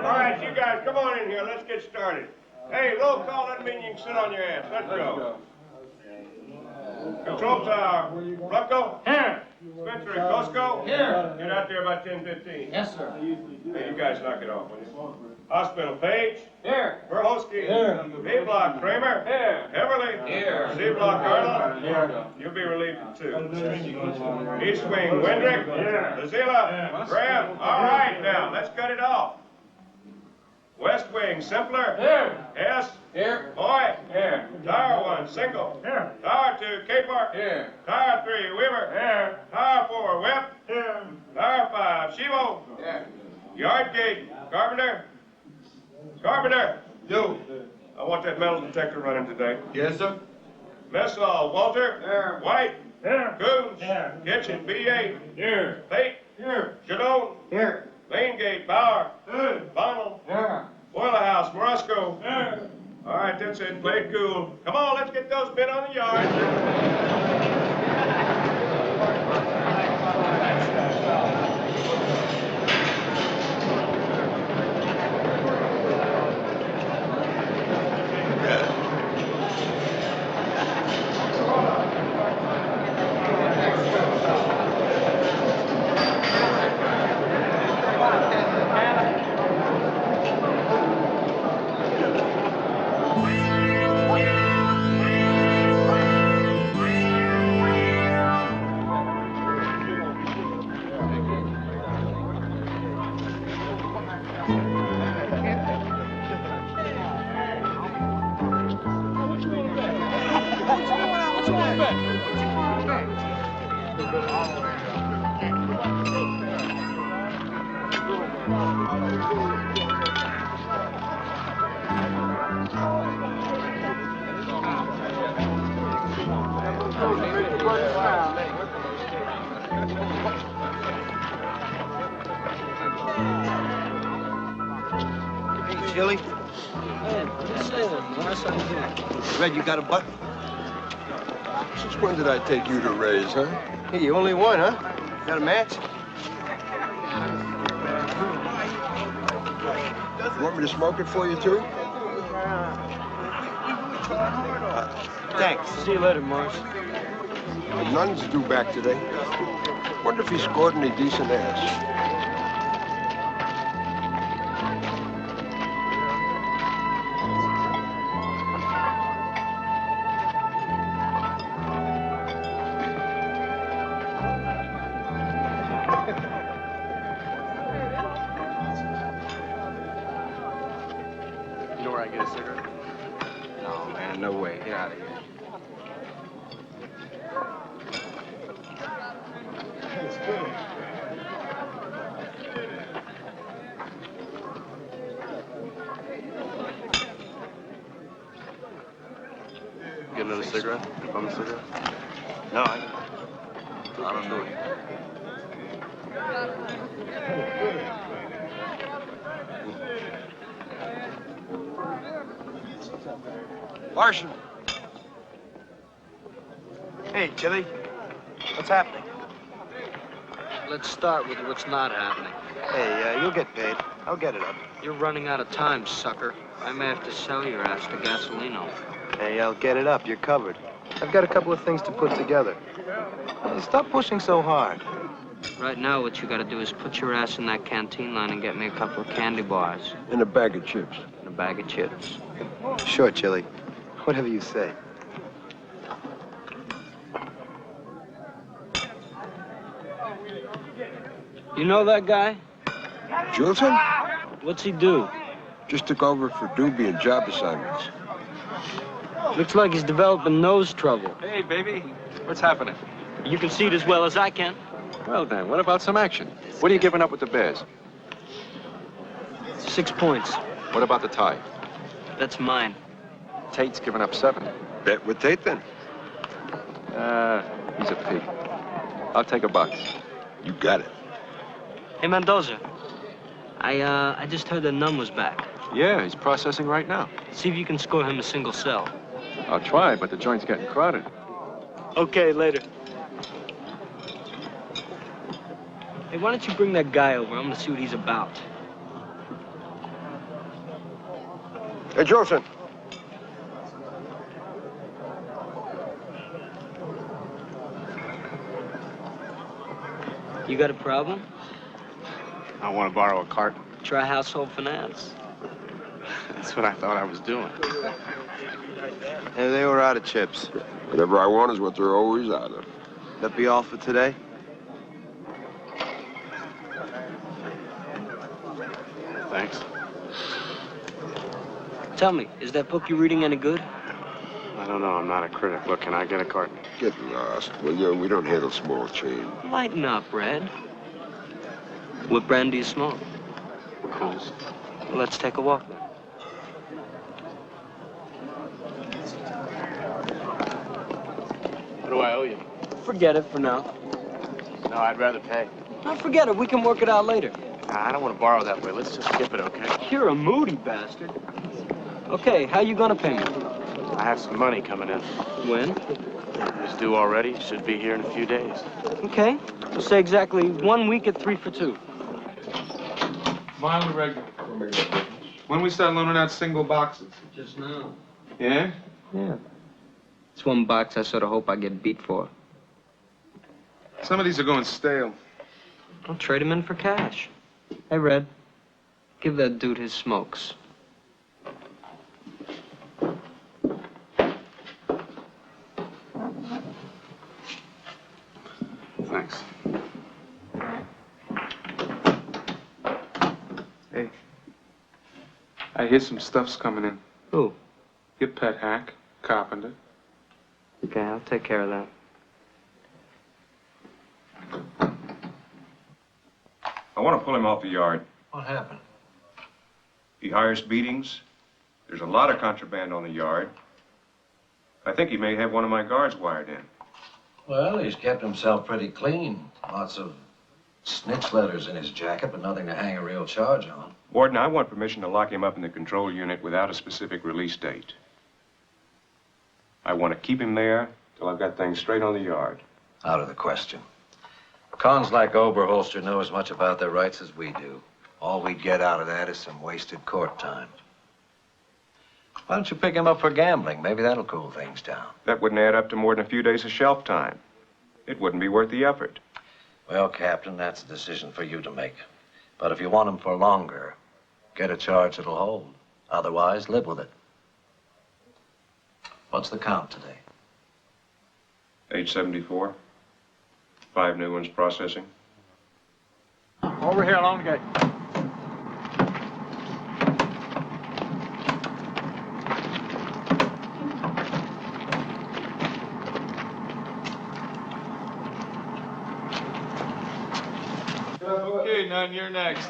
right, you guys, come on in here. Let's get started. Hey, roll call doesn't mean you can sit on your ass. Let's go. Control tower. Blanco? Here. Spencer and Costco? Here. Get out there about 10:15. Yes, sir. Hey, you guys knock it off, will you? Hospital, Page? Here. Verhosky? Here. B-Block, Kramer? Here. Everly? Here. C-Block, Arnold? Here. You'll be relieved of 2. East Wing, Wendrick? Here. Lazila? Graham? All right, now, let's cut it off. West Wing, Simpler? Here. S? Here. Hoy? Here. Tower 1, Single? Here. Tower 2, Capar? Here. Tower 3, Weaver? Here. Tower 4, Whip? Here. Tower 5, Shivo? Here. Yard gate, Carpenter? Carpenter! You. I want that metal detector running today. Yes, sir. Mess hall, Walter? Here. White? Here. Coons? Here. Kitchen, B8? Here. Fate? Here. Shadone? Here. Main gate, Bauer? Here. Bonnell? Here. Boiler house, Morosco? Here. All right, that's it. Play it cool. Come on, let's get those men on the yard. Chili? Hey, just say that. Last time here. Red, you got a button? Since when did I take you to raise, huh? Hey, you only one, huh? Got a match? You want me to smoke it for you, too? Thanks. See you later, Marsh. The nun's due back today. Wonder if he scored any decent ass. You know where I get a cigarette? No, man, no way. Get out of here. Get another cigarette? Bum a cigarette? No, I don't do it. Larson. Hey, Chili. What's happening? Let's start with what's not happening. Hey, you'll get paid. I'll get it up. You're running out of time, sucker. I may have to sell your ass to Gasolino. Hey, I'll get it up. You're covered. I've got a couple of things to put together. Hey, stop pushing so hard. Right now, what you gotta do is put your ass in that canteen line and get me a couple of candy bars And a bag of chips. and a bag of chips. Sure, Chili. Whatever you say. You know that guy? Jilson? What's he do? Just took over for Doobie and job assignments. Looks like he's developing nose trouble. Hey, baby. What's happening? You can see it as well as I can. Well, then, what about some action? What are you giving up with the Bears? 6 points. What about the tie? That's mine. Tate's giving up 7. Bet with Tate, then. He's a pig. I'll take a box. You got it. Hey, Mendoza. I just heard that Nunn was back. Yeah, he's processing right now. See if you can score him a single cell. I'll try, but the joint's getting crowded. Okay, later. Hey, why don't you bring that guy over? I'm gonna see what he's about. Hey, Joseph. You got a problem? I want to borrow a cart. Try household finance. That's what I thought I was doing. Hey, they were out of chips. Whatever I want is what they're always out of. That be all for today? Thanks. Tell me, is that book you're reading any good? I don't know. I'm not a critic. Look, can I get a cart? Get lost, will you? We don't handle small change. Lighten up, Red. What brand do you smoke? Coles. Well, let's take a walk then. What do I owe you? Forget it for now. No, I'd rather pay. No, forget it. We can work it out later. Nah, I don't want to borrow that way. Let's just skip it, okay? You're a moody bastard. Okay, how you gonna pay me? I have some money coming in. When? It's due already. Should be here in a few days. Okay. We'll say exactly 1 week at 3 for 2. Why are we regular? When we start loaning out single boxes? Just now. Yeah? Yeah. It's one box I sort of hope I get beat for. Some of these are going stale. I'll trade him in for cash. Hey, Red. Give that dude his smokes. Thanks. Hey. I hear some stuff's coming in. Who? Your pet hack, Carpenter. Okay, I'll take care of that. I want to pull him off the yard. What happened? He hires beatings. There's a lot of contraband on the yard. I think he may have one of my guards wired in. Well, he's kept himself pretty clean. Lots of snitch letters in his jacket, but nothing to hang a real charge on. Warden, I want permission to lock him up in the control unit without a specific release date. I want to keep him there till I've got things straight on the yard. Out of the question. Cons like Oberholster know as much about their rights as we do. All we'd get out of that is some wasted court time. Why don't you pick him up for gambling? Maybe that'll cool things down. That wouldn't add up to more than a few days of shelf time. It wouldn't be worth the effort. Well, Captain, that's a decision for you to make. But if you want him for longer, get a charge that'll hold. Otherwise, live with it. What's the count today? Age 74. 5 new ones processing. Over here along the gate. Okay, none, you're next.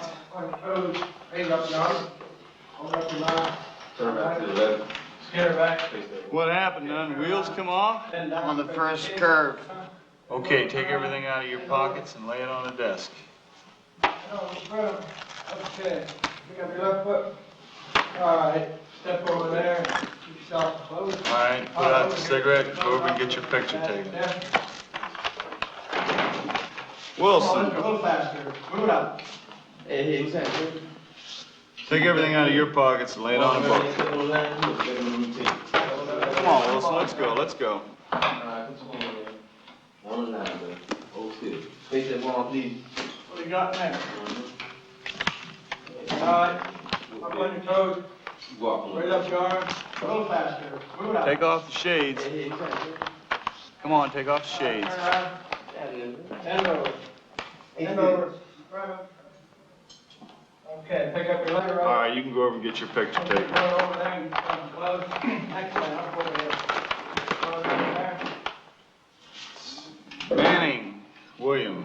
What happened, none? Wheels come off? On the first curve. Okay, take everything out of your pockets and lay it on the desk. Okay, pick up your left foot. All right, step over there. Keep yourself close. All right, put out the cigarette, go over and get your picture taken. Wilson, A little faster. Move it up. take everything out of your pockets and lay it on the book. Come on, Wilson, let's go, let's go. What do you got next? All right, up on your toes. Right up your arm. A little faster. Move it up. Take off the shades. Come on, take off the shades. Turn around. Bend over. Bend over. Okay, pick up your leg. All right, you can go over and get your picture taken. Go over there and come close. Excellent. Up over here. Go over there. Manning, William,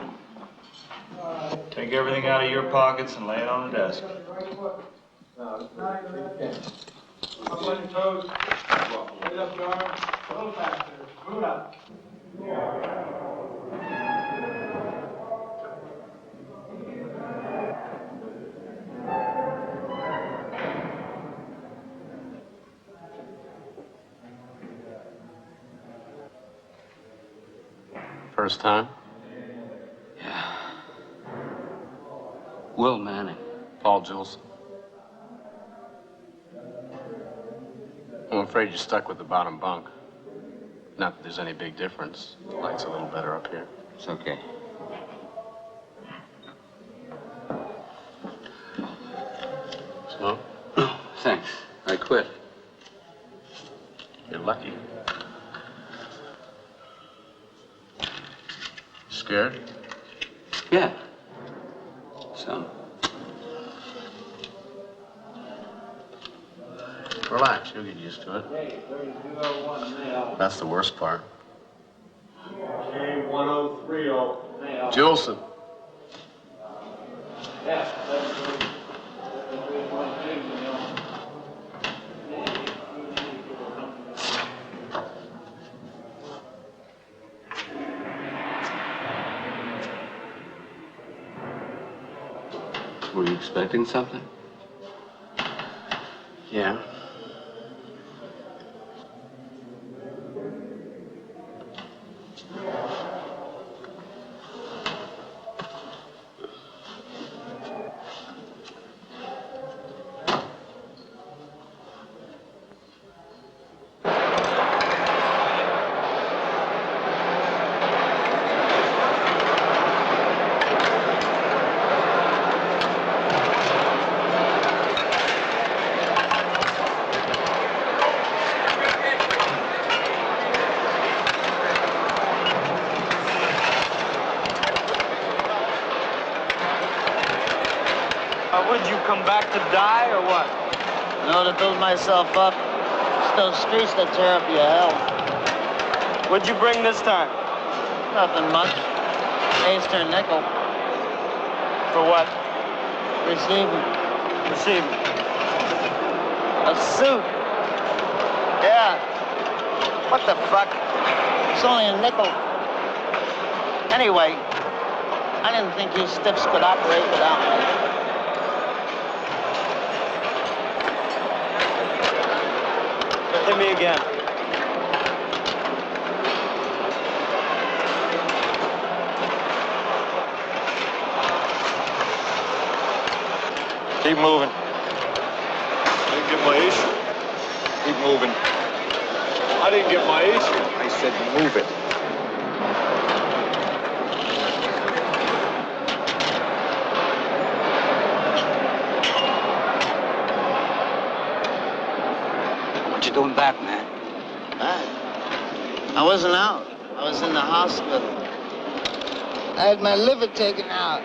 take everything out of your pockets and lay it on the desk. Right foot. Up on your toes. Right up your arm. A little faster. Move it up. First time? Yeah. Will Manning. Paul Juleson. I'm afraid you're stuck with the bottom bunk. Not that there's any big difference. The light's a little better up here. It's okay. Smoke? No, thanks. I quit. You're lucky. Scared? Yeah. Some. Relax, you'll get used to it. That's the worst part. Juleson. Were you expecting something? Yeah. Would you come back to die or what? No, to build myself up. It's those streets that tear up your health. What'd you bring this time? Nothing much. Ace or nickel. For what? Receiving. Receiving. A suit. Yeah. What the fuck? It's only a nickel. Anyway, I didn't think you stiffs could operate without me. Hit me again. Keep moving. I didn't get my issue. Keep moving. I didn't get my issue. I said move it. What you doing back, man? I wasn't out. I was in the hospital. I had my liver taken out.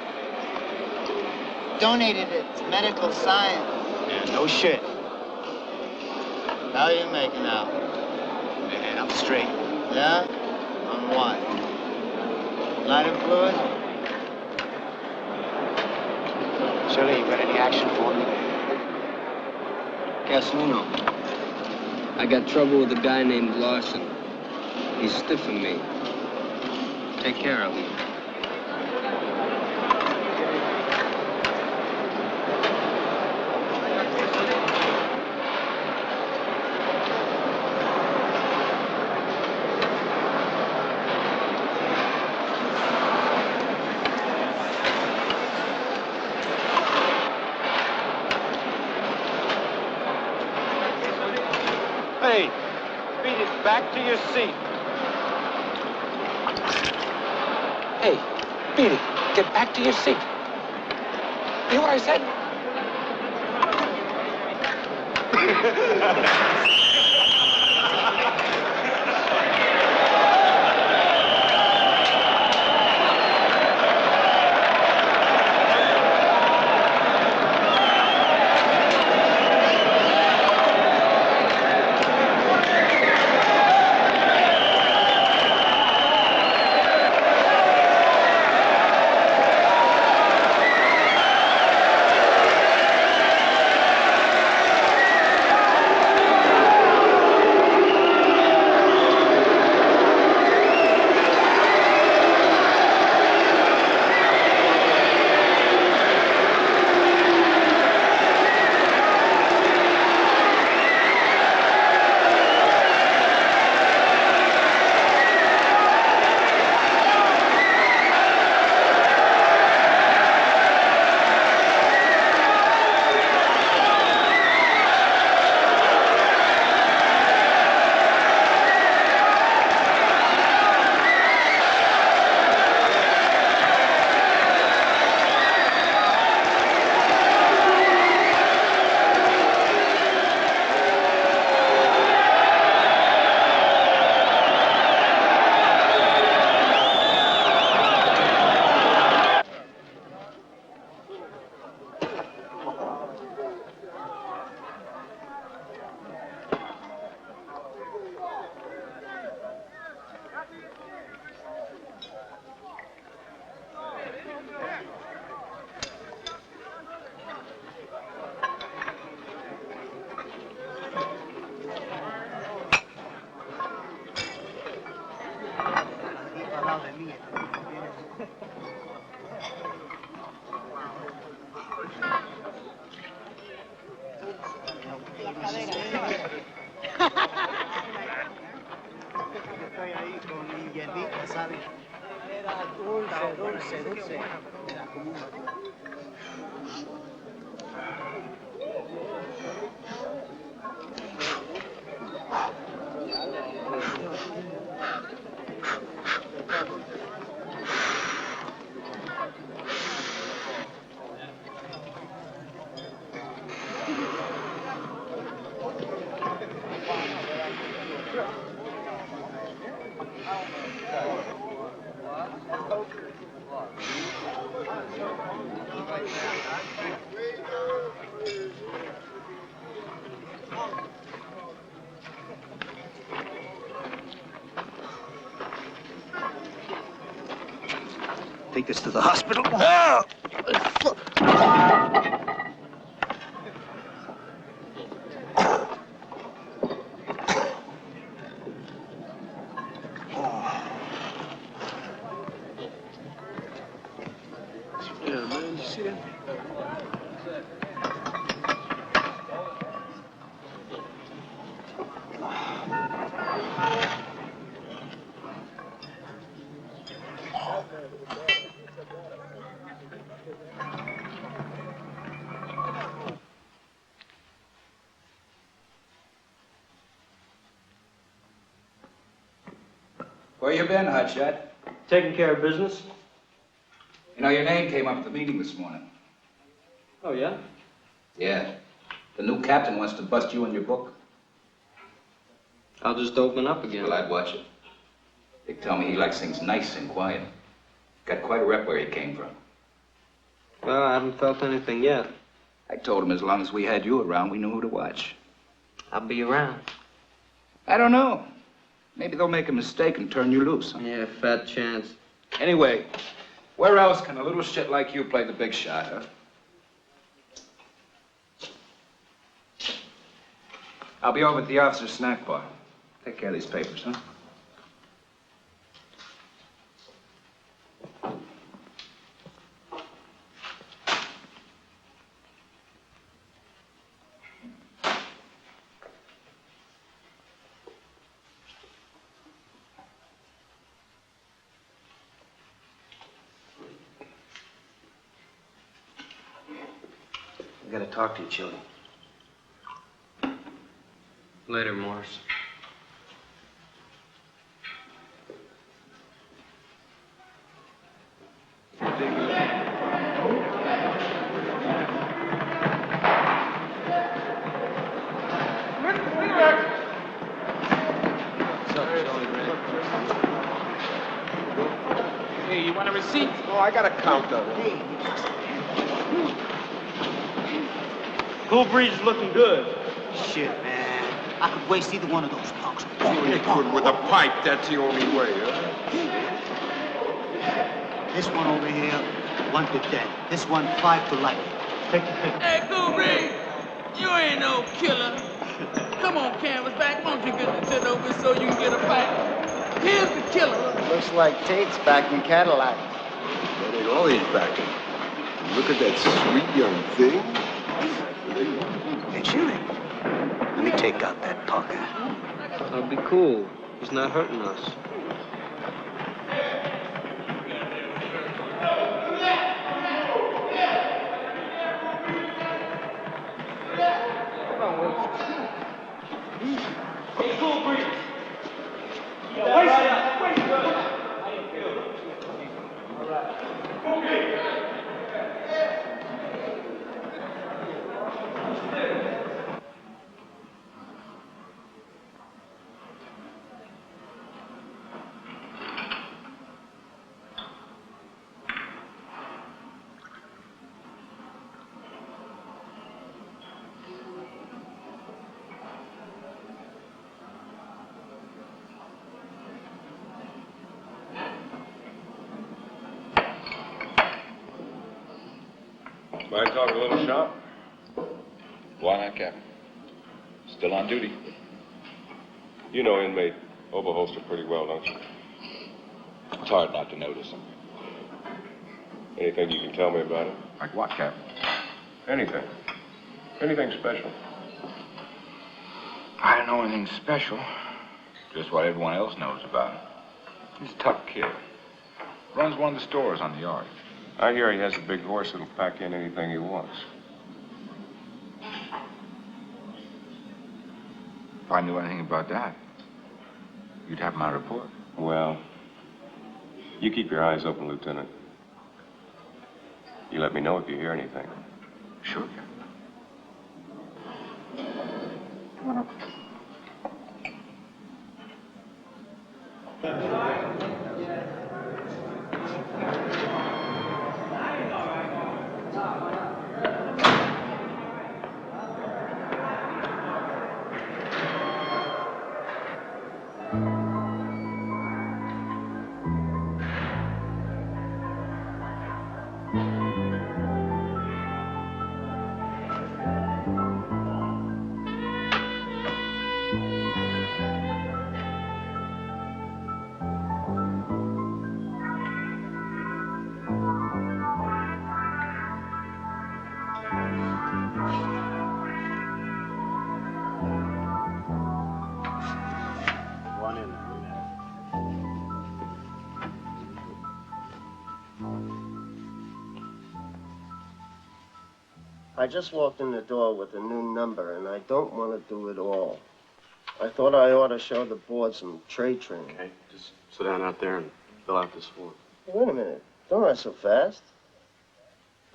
Donated it to medical science. Yeah, no shit. How are you making out? Man, I'm straight. Yeah? On what? Lighter fluid? Shirley, you got any action for me? Gasolino. I got trouble with a guy named Larson. He's stiffing me. Take care of him. Hey, beat it back to your seat. Hey, beat it. Get back to your seat. You hear what I said? Estoy ahí con mi hielita, ¿sabes? Era dulce, dulce, dulce. Era como un... Take this to the hospital. Yeah, man, you see that? Where you been, Hotshot? Taking care of business. You know, your name came up at the meeting this morning. Oh, yeah? Yeah. The new captain wants to bust you in your book. I'll just open up again. Well, I'd watch it. They tell me he likes things nice and quiet. Got quite a rep where he came from. Well, I haven't felt anything yet. I told him as long as we had you around, we knew who to watch. I'll be around. I don't know. Maybe they'll make a mistake and turn you loose. Huh? Yeah, fat chance. Anyway, where else can a little shit like you play the big shot, huh? I'll be over at the officer's snack bar. Take care of these papers, huh? I gotta talk to you, Chili. Later, Morris. Hey, you want a receipt? Oh, I got a count on it. Hey, Cool Breeze is looking good. shit, man. I could waste either one of those punks. Oh, you could with a pipe. That's the only way, huh? This one over here, 1 to 10. This one, 5 to life. Take your pick. Hey, Cool Breeze, you ain't no killer. Come on, Canvasback, won't you get the shit over so you can get a fight? Here's the killer. Looks like Tate's back in Cadillac. That ain't all he's backing. Look at that sweet young thing. Hey, Chili. Let me take out that Parker. I'll be cool. He's not hurting us. Hey, Cool Breeze. Yeah, wait up. Wait up. All right. Okay. Mind talking a little shop? Why not, Captain? Still on duty. You know inmate Oberholster pretty well, don't you? It's hard not to notice him. Anything you can tell me about him? Like what, Captain? Anything. Anything special. I don't know anything special. Just what everyone else knows about him. He's a tough kid. Runs one of the stores on the yard. I hear he has a big horse that'll pack in anything he wants. If I knew anything about that, you'd have my report. Well, you keep your eyes open, Lieutenant. You let me know if you hear anything. Sure, Captain. I just walked in the door with a new number, and I don't want to do it all. I thought I ought to show the board some trade training. Okay, just sit down out there and fill out this form. Hey, wait a minute. Don't run so fast.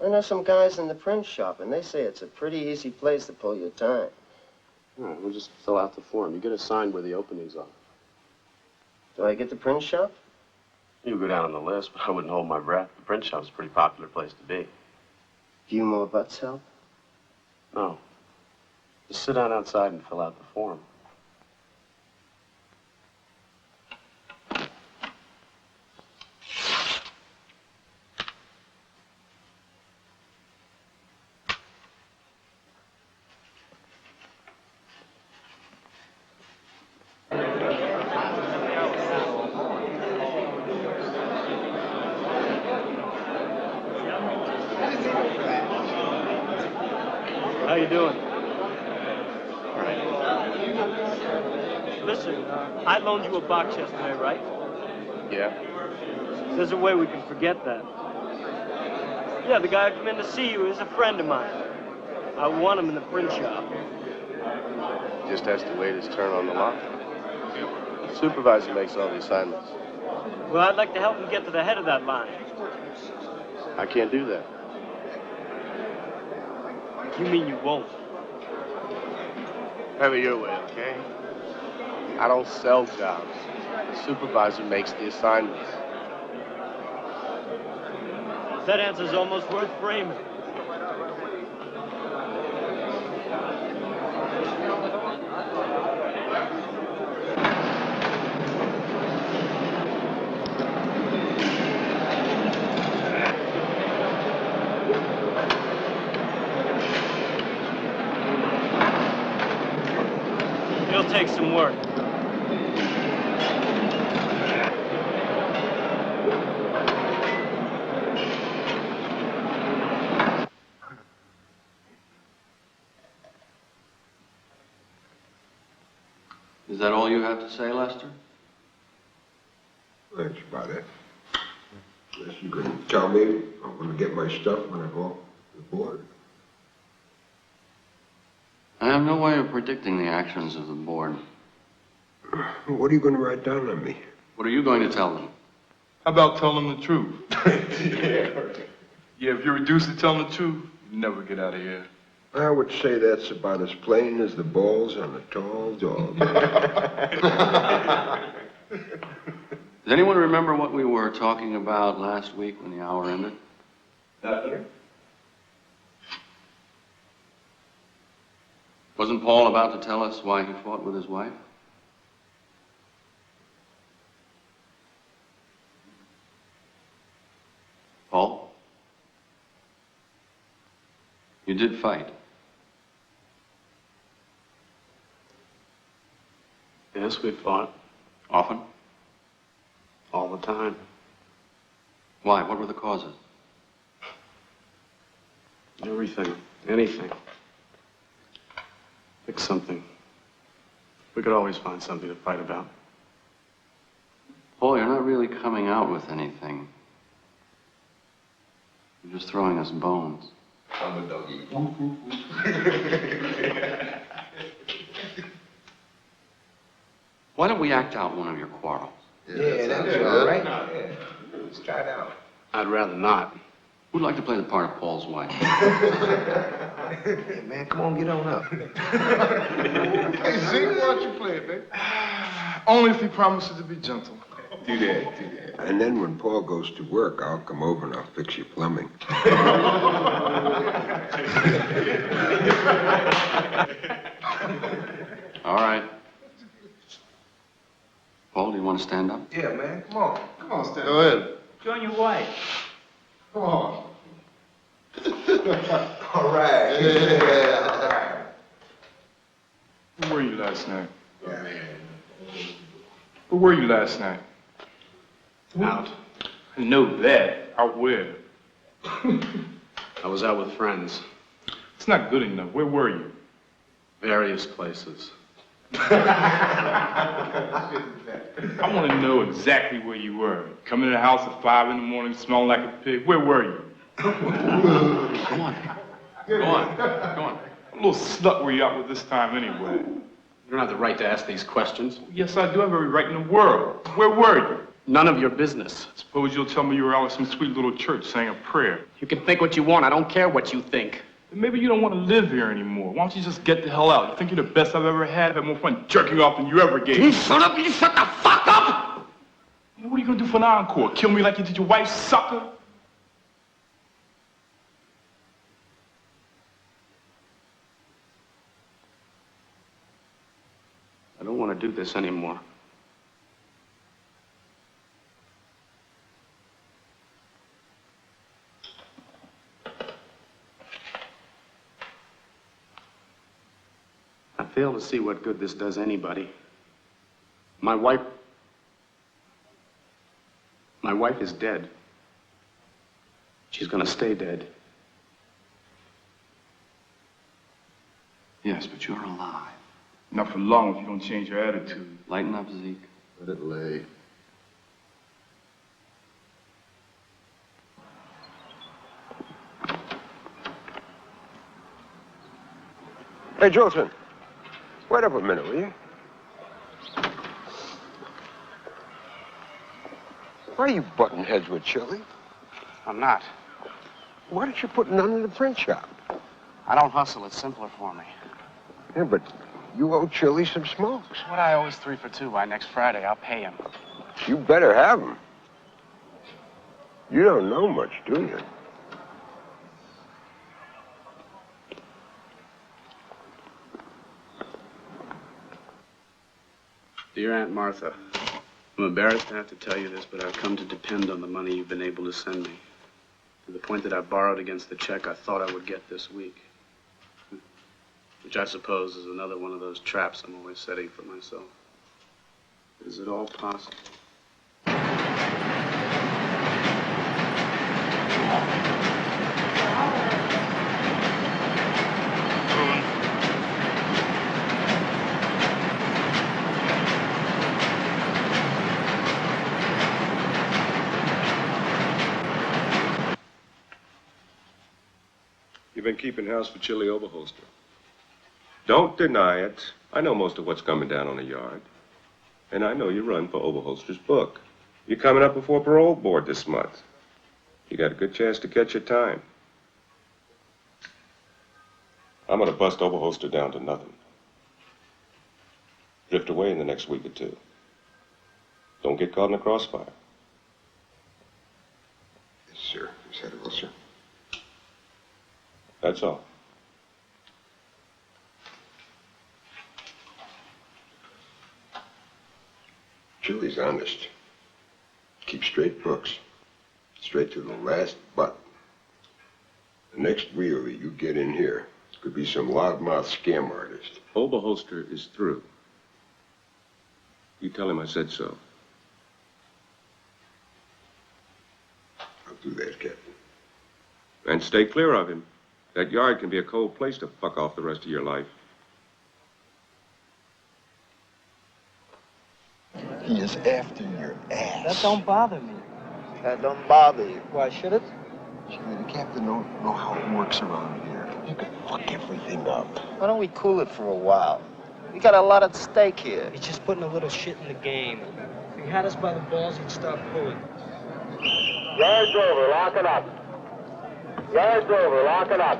I know some guys in the print shop, and they say it's a pretty easy place to pull your time. All right, we'll just fill out the form. You get assigned where the openings are. Do I get the print shop? You go down on the list, but I wouldn't hold my breath. The print shop's a pretty popular place to be. Few more butts help? No. Just sit down outside and fill out the form. How you doing? All right. Listen, I loaned you a box yesterday, right? Yeah? There's a way we can forget that. Yeah, the guy who came in to see you is a friend of mine. I want him in the print shop. Just has to wait his turn on the lot. The supervisor makes all the assignments. Well, I'd like to help him get to the head of that line. I can't do that. You mean you won't? Have it your way, okay? I don't sell jobs. The supervisor makes the assignments. That answer's almost worth framing. It'll take some work. Is that all you have to say, Lester? That's about it. Unless you can tell me I'm going to get my stuff when I go off the board. I have no way of predicting the actions of the board. What are you going to write down on me? What are you going to tell them? How about telling them the truth? Yeah, if you reduce to telling the truth, you never get out of here. I would say that's about as plain as the balls on a tall dog. Does anyone remember what we were talking about last week when the hour ended? Not here. Wasn't Paul about to tell us why he fought with his wife? Paul? You did fight. Yes, we fought. Often? All the time. Why? What were the causes? Everything. Anything. Pick something. We could always find something to fight about. Paul, you're not really coming out with anything. You're just throwing us bones. I'm a doggy. Why don't we act out one of your quarrels? Yeah, that's all right. Yeah. Let's try it out. I'd rather not. Who'd like to play the part of Paul's wife? Hey, man, come on, get on up. Hey, Zeke, why don't you play it, baby? Only if he promises to be gentle. Do that, do that. And then when Paul goes to work, I'll come over and I'll fix your plumbing. All right. Paul, do you want to stand up? Yeah, man, come on. Come on, Stan. Go ahead. Join your wife. Come on. All right. Yeah, all right. Where were you last night? Where were you last night? Out. I know that. Out where? I was out with friends. It's not good enough. Where were you? Various places. I want to know exactly where you were. Coming to the house at 5 in the morning, smelling like a pig. Where were you? Go on. Go on. Go on. A little slut were you out with this time anyway? You don't have the right to ask these questions. Yes, I do have every right in the world. Where were you? None of your business. Suppose you'll tell me you were out with some sweet little church saying a prayer. You can think what you want. I don't care what you think. Maybe you don't want to live here anymore. Why don't you just get the hell out? You think you're the best I've ever had? I've had more fun jerking off than you ever gave. You shut up! You shut the fuck up! What are you gonna do for an encore? Kill me like you did your wife, sucker? I don't want to do this anymore. I fail to see what good this does anybody. My wife is dead. She's gonna stay dead. Yes, but you're alive. Not for long if you don't change your attitude. Lighten up, Zeke. Let it lay. Hey, Jolson. Wait up a minute, will you? Why are you butting heads with Chili? I'm not. Why don't you put none in the print shop? I don't hustle. It's simpler for me. Yeah, but you owe Chili some smokes. What I owe is 3 for 2 by next Friday. I'll pay him. You better have them. You don't know much, do you? Dear Aunt Martha, I'm embarrassed to have to tell you this, but I've come to depend on the money you've been able to send me. To the point that I borrowed against the check I thought I would get this week. Which I suppose is another one of those traps I'm always setting for myself. Is it all possible? You've been keeping house for Chili Oberholster. Don't deny it. I know most of what's coming down on the yard. And I know you run for Oberholster's book. You're coming up before parole board this month. You got a good chance to catch your time. I'm gonna bust Oberholster down to nothing. Drift away in the next week or two. Don't get caught in the crossfire. Yes, sir. Is that all, sir? That's all. Chili's honest. Keep straight books. Straight to the last butt. The next reel that you get in here could be some loudmouth scam artist. Oberholster is through. You tell him I said so. I'll do that, Captain. And stay clear of him. That yard can be a cold place to fuck off the rest of your life. He is after your ass. That don't bother me. That don't bother you. Why should it? Chili, the captain don't know how it works around here. You can fuck everything up. Why don't we cool it for a while? We got a lot at stake here. He's just putting a little shit in the game. If he had us by the balls, he'd start pulling. Yards over, lock it up. Yards over, lock it up.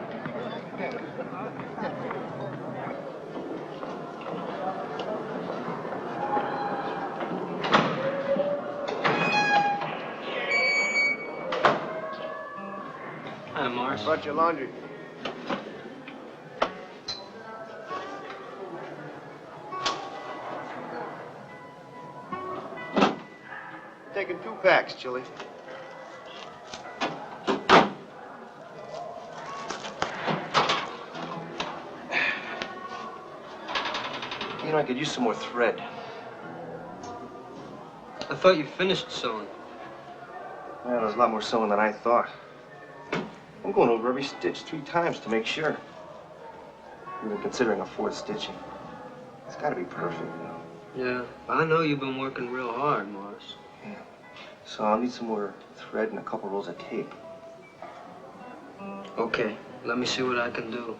Hi, Morris. Brought your laundry. Taking 2 packs, Chili. You know, I could use some more thread. I thought you finished sewing. Well, there's a lot more sewing than I thought. I'm going over every stitch 3 times to make sure. Even considering a 4th stitching. It's got to be perfect, you know. Yeah, I know you've been working real hard, Morris. Yeah. So I'll need some more thread and a couple rolls of tape. Okay, let me see what I can do.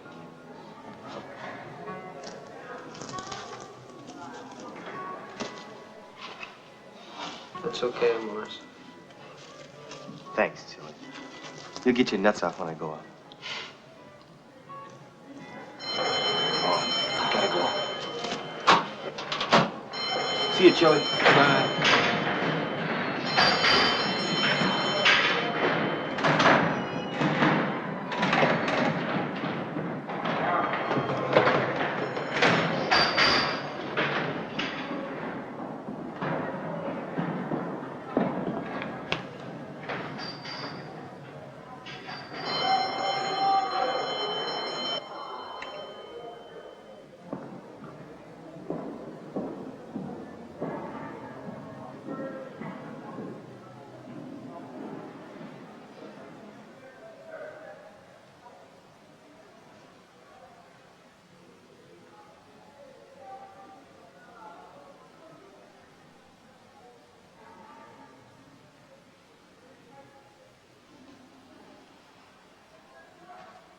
That's okay, Morris. Thanks, Chili. You'll get your nuts off when I go out. Oh, I gotta go. See you, Chili. Bye.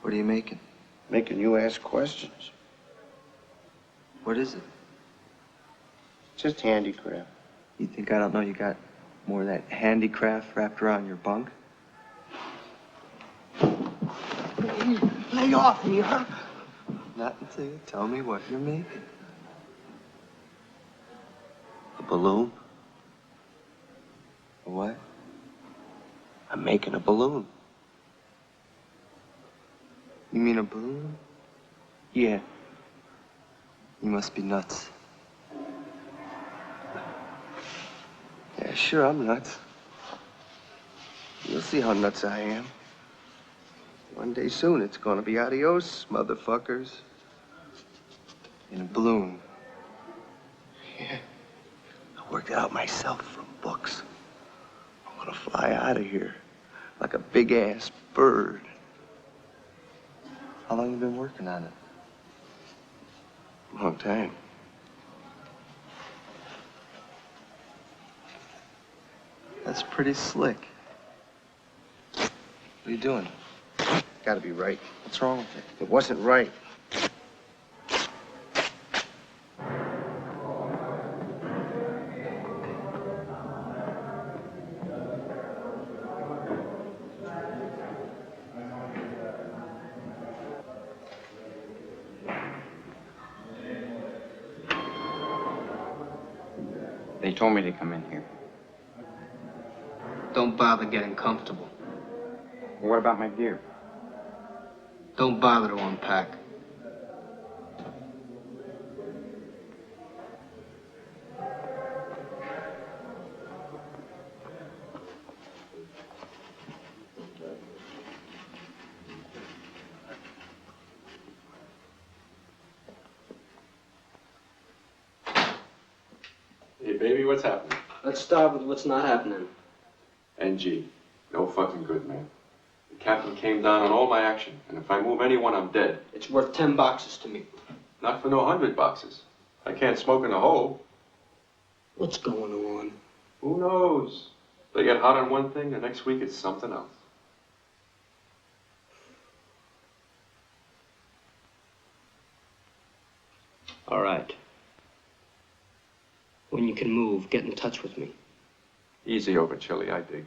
What are you making? Making you ask questions. What is it? Just handicraft. You think I don't know you got more of that handicraft wrapped around your bunk? Lay off me, huh? Not until you tell me what you're making. A balloon? A what? I'm making a balloon. You mean a balloon? Yeah. You must be nuts. Yeah, sure, I'm nuts. You'll see how nuts I am. One day soon, it's gonna be adios, motherfuckers. In a balloon. Yeah. I worked it out myself from books. I'm gonna fly out of here like a big-ass bird. How long you been working on it? Long time. That's pretty slick. What are you doing? Gotta be right. What's wrong with it? It wasn't right. They told me to come in here. Don't bother getting comfortable. What about my gear? Don't bother to unpack. Hey, baby, what's happening? Let's start with what's not happening. NG. No fucking good, man. The captain came down on all my action, and if I move anyone, I'm dead. It's worth 10 boxes to me. Not for no 100 boxes. I can't smoke in a hole. What's going on? Who knows? They get hot on one thing, the next week it's something else. All right. When you can move, get in touch with me. Easy over Chili, I dig.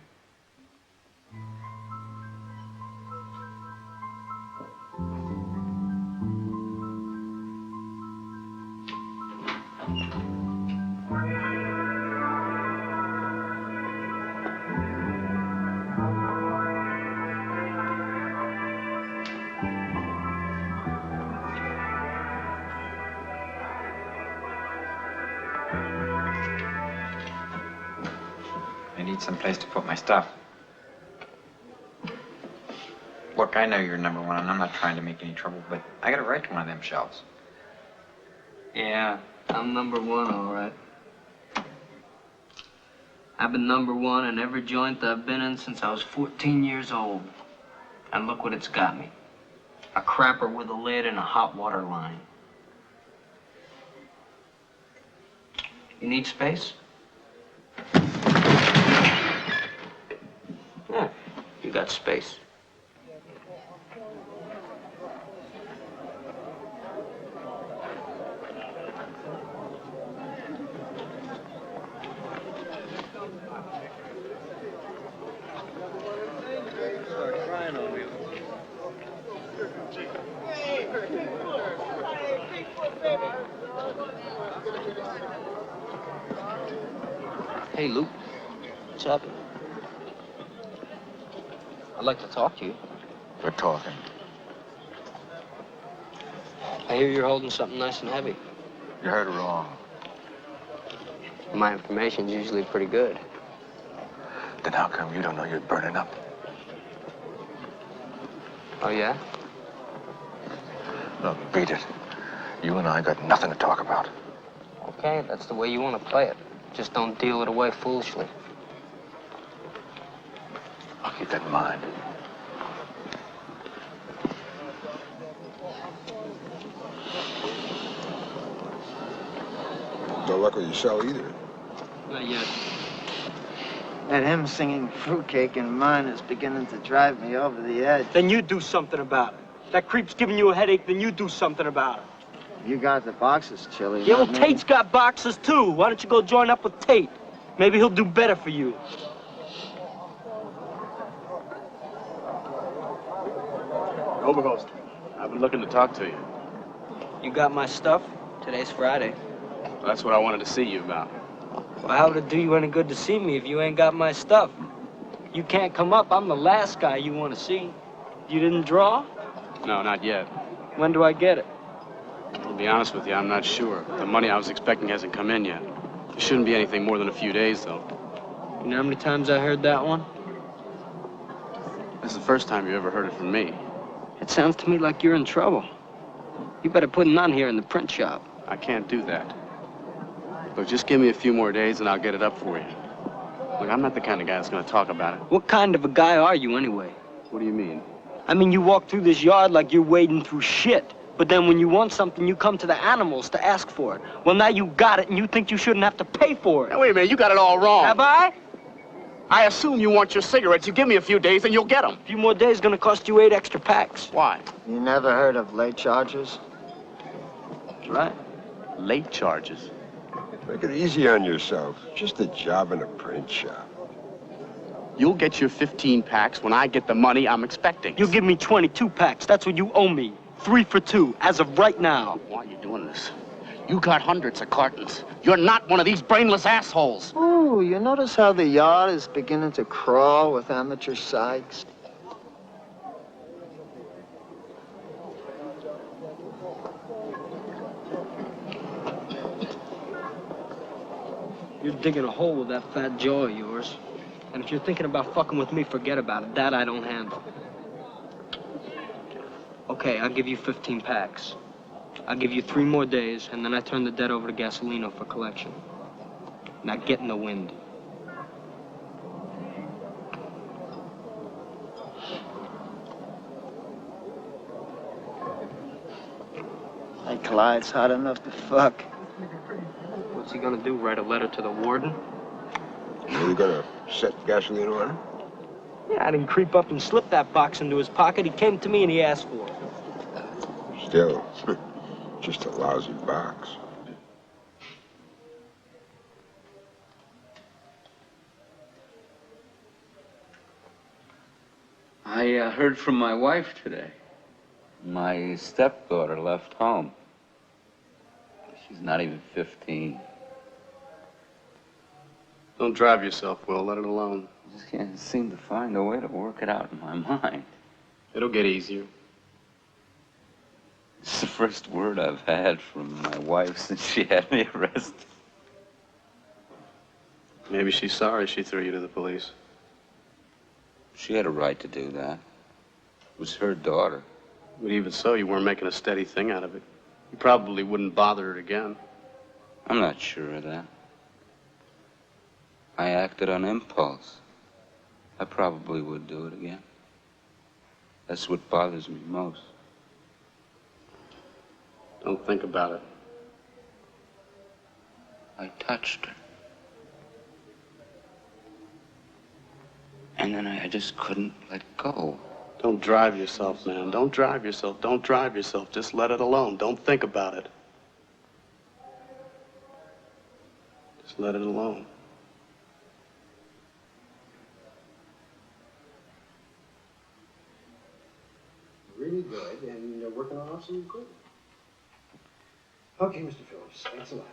I need some place to put my stuff. Look, I know you're number one, and I'm not trying to make any trouble, but I got a right to one of them shelves. Yeah, I'm number one, all right. I've been number one in every joint I've been in since I was 14 years old. And look what it's got me. A crapper with a lid and a hot water line. You need space? Yeah, you got space. Hey, Luke. What's up? I'd like to talk to you. We're talking. I hear you're holding something nice and heavy. You heard wrong. My information's usually pretty good. Then how come you don't know you're burning up? Oh, yeah? Look, beat it. You and I got nothing to talk about. Okay, that's the way you want to play it. Just don't deal it away foolishly. I'll keep that in mind. No luck with your cell either. Not yet. That him singing fruitcake in mine is beginning to drive me over the edge. Then you do something about it. That creep's giving you a headache, then you do something about it. You got the boxes, Chili. Yeah, well, not me. Tate's got boxes, too. Why don't you go join up with Tate? Maybe he'll do better for you. Overhost, I've been looking to talk to you. You got my stuff? Today's Friday. That's what I wanted to see you about. Well, how would it do you any good to see me if you ain't got my stuff? You can't come up. I'm the last guy you want to see. You didn't draw? No, not yet. When do I get it? To be honest with you, I'm not sure. The money I was expecting hasn't come in yet. It shouldn't be anything more than a few days, though. You know how many times I heard that one? This is the first time you ever heard it from me. It sounds to me like you're in trouble. You better put it on here in the print shop. I can't do that. Look, just give me a few more days and I'll get it up for you. Look, I'm not the kind of guy that's going to talk about it. What kind of a guy are you, anyway? What do you mean? I mean, you walk through this yard like you're wading through shit. But then when you want something, you come to the animals to ask for it. Well, now you got it, and you think you shouldn't have to pay for it. Now, wait a minute, you got it all wrong. Have I? I assume you want your cigarettes. You give me a few days and you'll get them. A few more days gonna cost you 8 extra packs. Why? You never heard of late charges? Right. Late charges? Make it easy on yourself. Just a job in a print shop. You'll get your 15 packs when I get the money I'm expecting. You give me 22 packs. That's what you owe me. 3 for 2, as of right now. Why are you doing this? You got hundreds of cartons. You're not one of these brainless assholes. Oh, you notice how the yard is beginning to crawl with amateur sykes? You're digging a hole with that fat jaw of yours. And if you're thinking about fucking with me, forget about it. That I don't handle. Okay, I'll give you 15 packs. I'll give you 3 more days, and then I turn the debt over to Gasolino for collection. Now get in the wind. Clyde's hot enough to fuck. What's he gonna do, write a letter to the warden? Are you gonna set gasoline on him? Yeah, I didn't creep up and slip that box into his pocket. He came to me and he asked for it. Still, just a lousy box. I heard from my wife today. My stepdaughter left home. She's not even 15. Don't drive yourself, Will. Let it alone. I just can't seem to find a way to work it out in my mind. It'll get easier. It's the first word I've had from my wife since she had me arrested. Maybe she's sorry she threw you to the police. She had a right to do that. It was her daughter. But even so, you weren't making a steady thing out of it. You probably wouldn't bother her again. I'm not sure of that. I acted on impulse. I probably would do it again. That's what bothers me most. Don't think about it. I touched her. And then I just couldn't let go. Don't drive yourself, man. Don't drive yourself. Don't drive yourself. Just let it alone. Don't think about it. Just let it alone. Really good, and you're working on awesome equipment. Okay, Mr. Phillips, thanks a lot.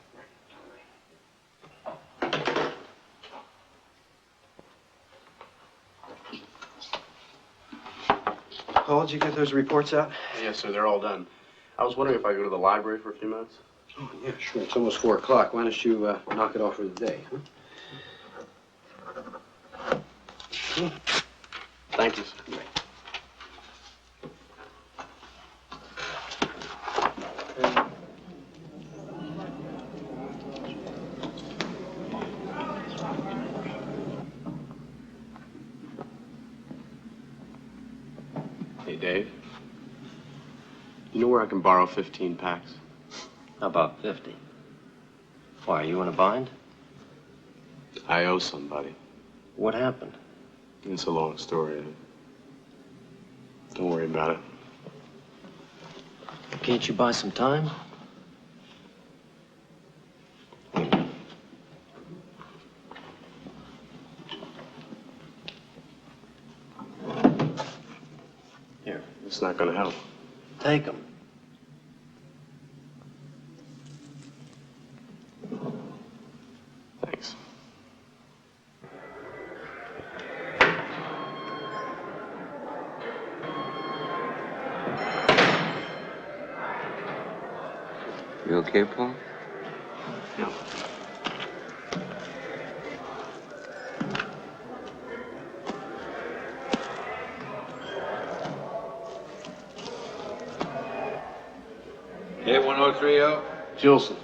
Paul, did you get those reports out? Yes, sir. They're all done. I was wondering if I could go to the library for a few minutes. Oh, yeah, sure. It's almost 4 o'clock. Why don't you knock it off for the day, huh? Thank you, sir. Hey, Dave. You know where I can borrow 15 packs? How about 50? Why, are you in a bind? I owe somebody. What happened? It's a long story. Don't worry about it. Can't you buy some time? Here, it's not gonna help. Take them. Thanks. You okay, Paul? Yeah. Hey, 1030? Jilson.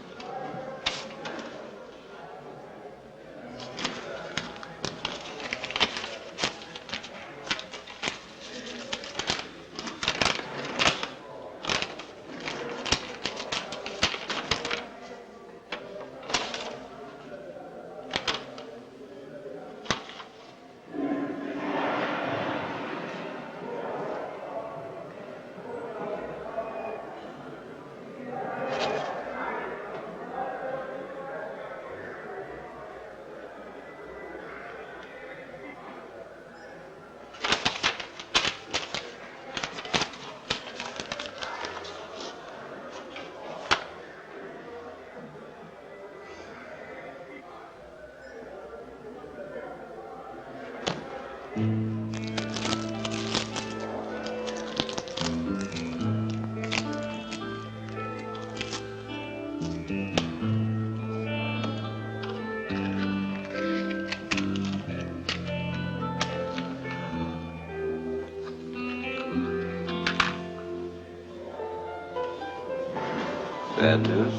Bad news?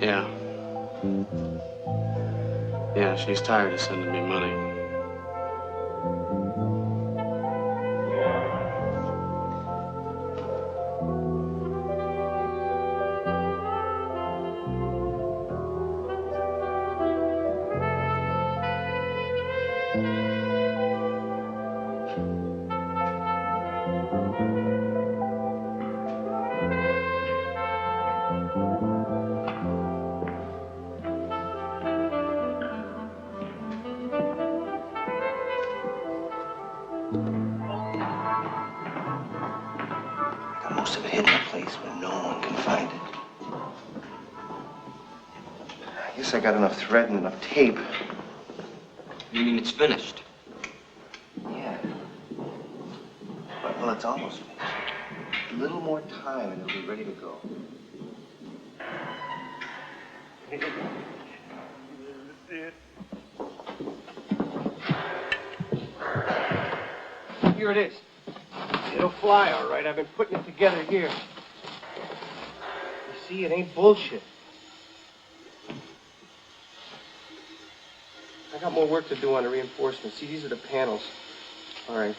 Yeah. Yeah, she's tired of sending me money. Got most of it hidden in a place where no one can find it. I guess I got enough thread and enough tape. You mean it's finished? Yeah. Well, it's almost finished. A little more time and it'll be ready to go. Here it is. It'll fly, all right. I've been putting it together here. You see, it ain't bullshit. I got more work to do on the reinforcements. See, these are the panels. All right.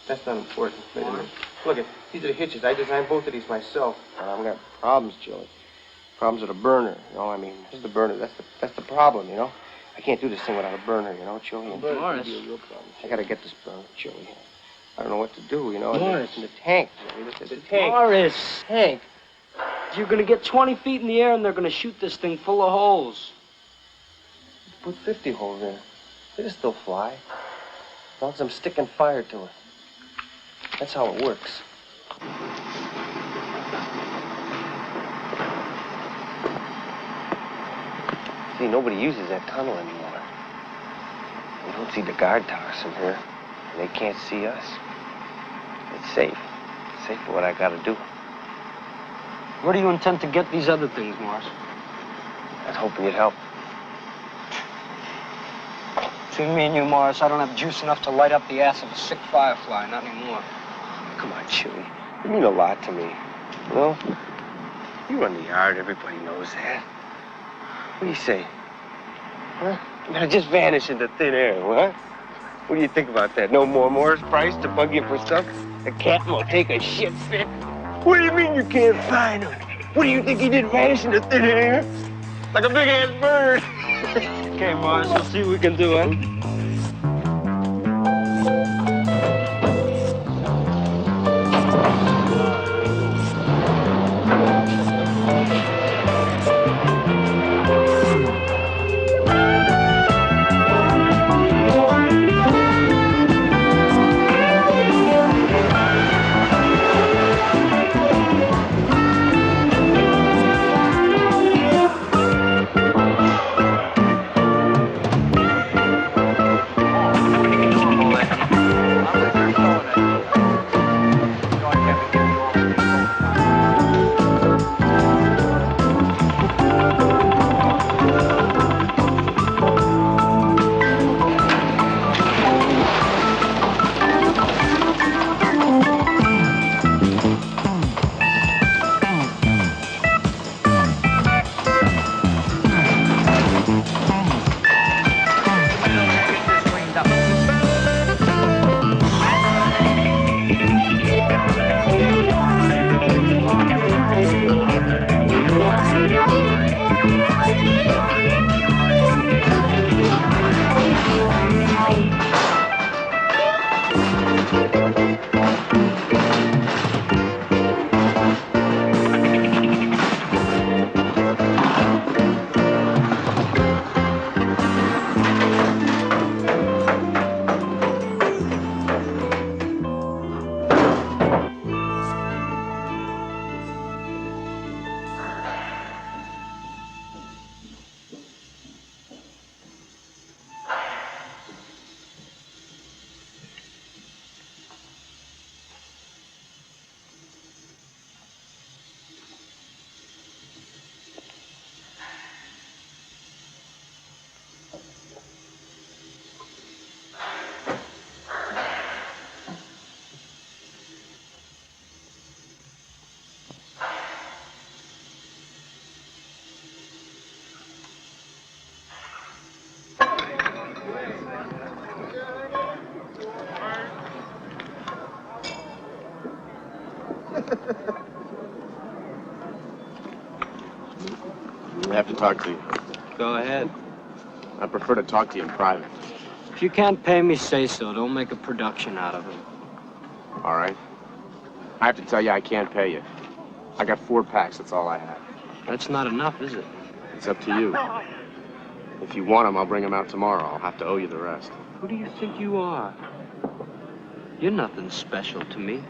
That's not important. Wait a minute. Look, these are the hitches. I designed both of these myself. I've got problems, Joey. Problems with a burner. You know, I mean, this is the burner. That's the problem, you know? I can't do this thing without a burner, you know, Joey? Morris. I gotta get this burner, Joey. I don't know what to do, you know? Morris. It's in the tank, Joey. Look at the tank. Morris. Tank. You're gonna get 20 feet in the air and they're gonna shoot this thing full of holes. Put 50 holes in it. It'll still fly. As long as I'm sticking fire to it. That's how it works. See, nobody uses that tunnel anymore. We don't see the guard towers from here. And they can't see us. It's safe. It's safe for what I gotta do. Where do you intend to get these other things, Morris? I was hoping you'd help. Between me and you, Morris, I don't have juice enough to light up the ass of a sick firefly, not anymore. Come on, Chewie. You mean a lot to me. You know? You run the yard, everybody knows that. What do you say? Huh? You gotta just vanish into thin air, what? What do you think about that? No more Morris Price to bug you for stuff? The cat won't take a shit fit. What do you mean you can't find him? What do you think he did, vanish into thin air? Like a big-ass bird. Okay, Morris, we'll see what we can do, huh? I have to talk to you. Go ahead. I prefer to talk to you in private. If you can't pay me, say so. Don't make a production out of it. All right. I have to tell you I can't pay you. I got 4 packs, that's all I have. That's not enough, is it? It's up to you. If you want them, I'll bring them out tomorrow. I'll have to owe you the rest. Who do you think you are? You're nothing special to me.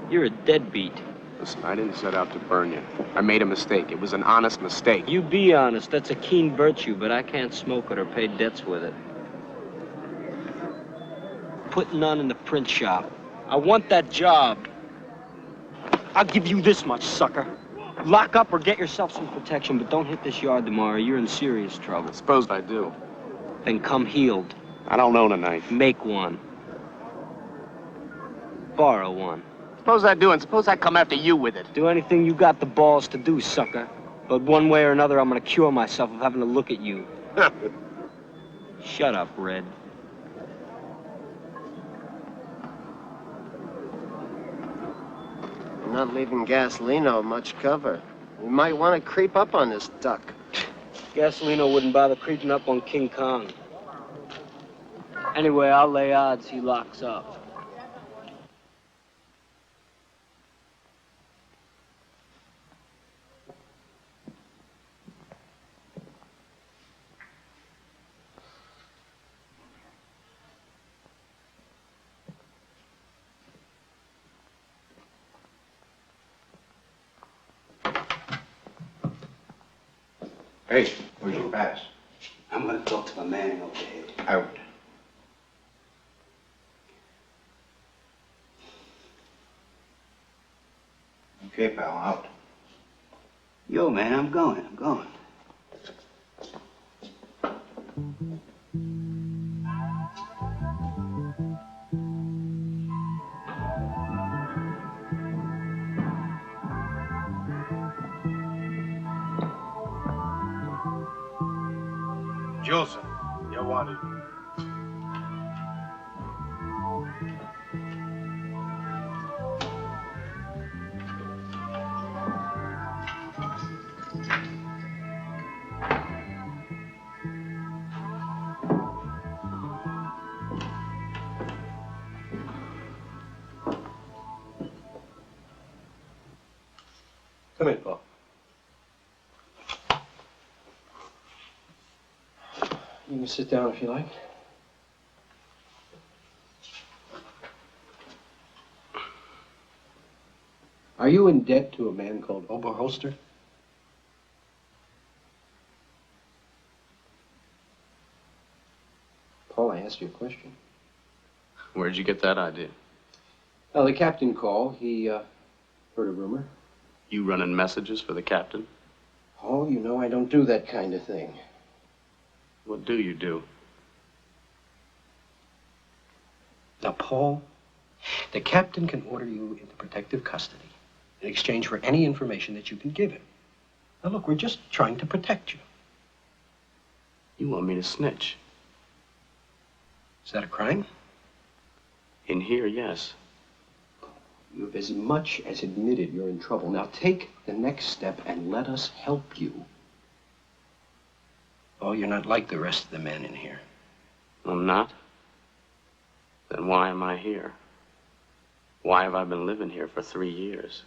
You're a deadbeat. Listen, I didn't set out to burn you. I made a mistake. It was an honest mistake. You be honest. That's a keen virtue, but I can't smoke it or pay debts with it. Putting on in the print shop. I want that job. I'll give you this much, sucker. Lock up or get yourself some protection, but don't hit this yard tomorrow. You're in serious trouble. Suppose I do. Then come healed. I don't own a knife. Make one. Borrow one. Suppose I do, and suppose I come after you with it. Do anything you got the balls to do, sucker. But one way or another, I'm gonna cure myself of having to look at you. Shut up, Red. I'm not leaving Gasolino much cover. We might want to creep up on this duck. Gasolino wouldn't bother creeping up on King Kong. Anyway, I'll lay odds he locks up. Hey, where's your pass? I'm gonna talk to my man over there. Out. Okay, pal, out. Yo, man, I'm going. Joseph, you wanted. Come in, Paul. You can sit down if you like. Are you in debt to a man called Oberholster? Paul, I asked you a question. Where'd you get that idea? Well, the captain called. He heard a rumor. You running messages for the captain? Paul, you know I don't do that kind of thing. What do you do? Now, Paul, the captain can order you into protective custody in exchange for any information that you can give him. Now, look, we're just trying to protect you. You want me to snitch? Is that a crime? In here, yes. You've as much as admitted you're in trouble. Now, take the next step and let us help you. Oh, you're not like the rest of the men in here. I'm not? Then why am I here? Why have I been living here for 3 years?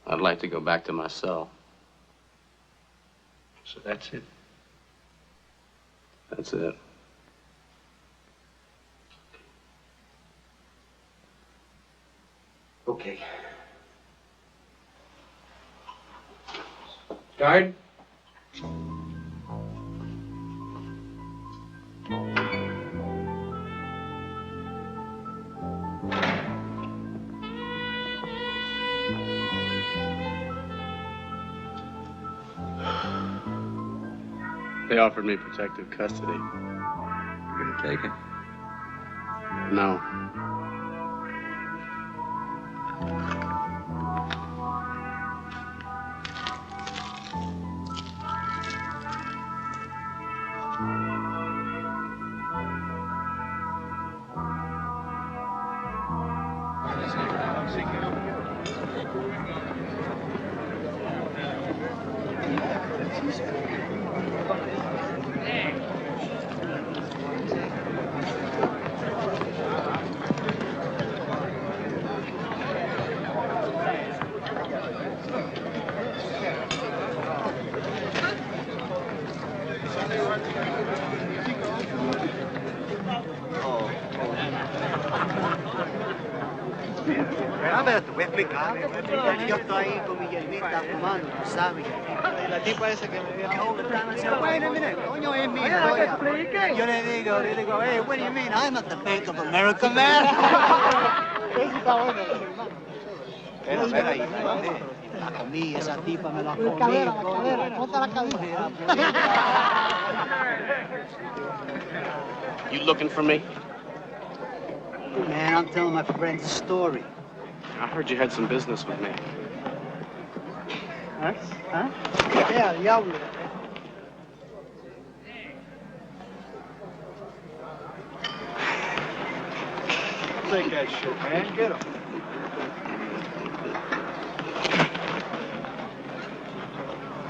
I'd like to go back to my cell. So that's it? That's it. Okay. Guard. They offered me protective custody. You gonna take it? No. A ver, te voy a explicar. Yo estoy ahí con mi hierbita fumando, tú sabes. La tipa esa que me dio. Wait a minute, coño, es mi historia. Yo le digo, hey, what do you mean? I'm at the Bank of America, man. Eso está bueno, hermano. Espera ahí, la comí, esa tipa me la comí. La cadera, ponte la cadera. You looking for me? Man, I'm telling my friends a story. I heard you had some business with me. Huh? Huh? Yeah, diablo. Take that shit, man. Get him.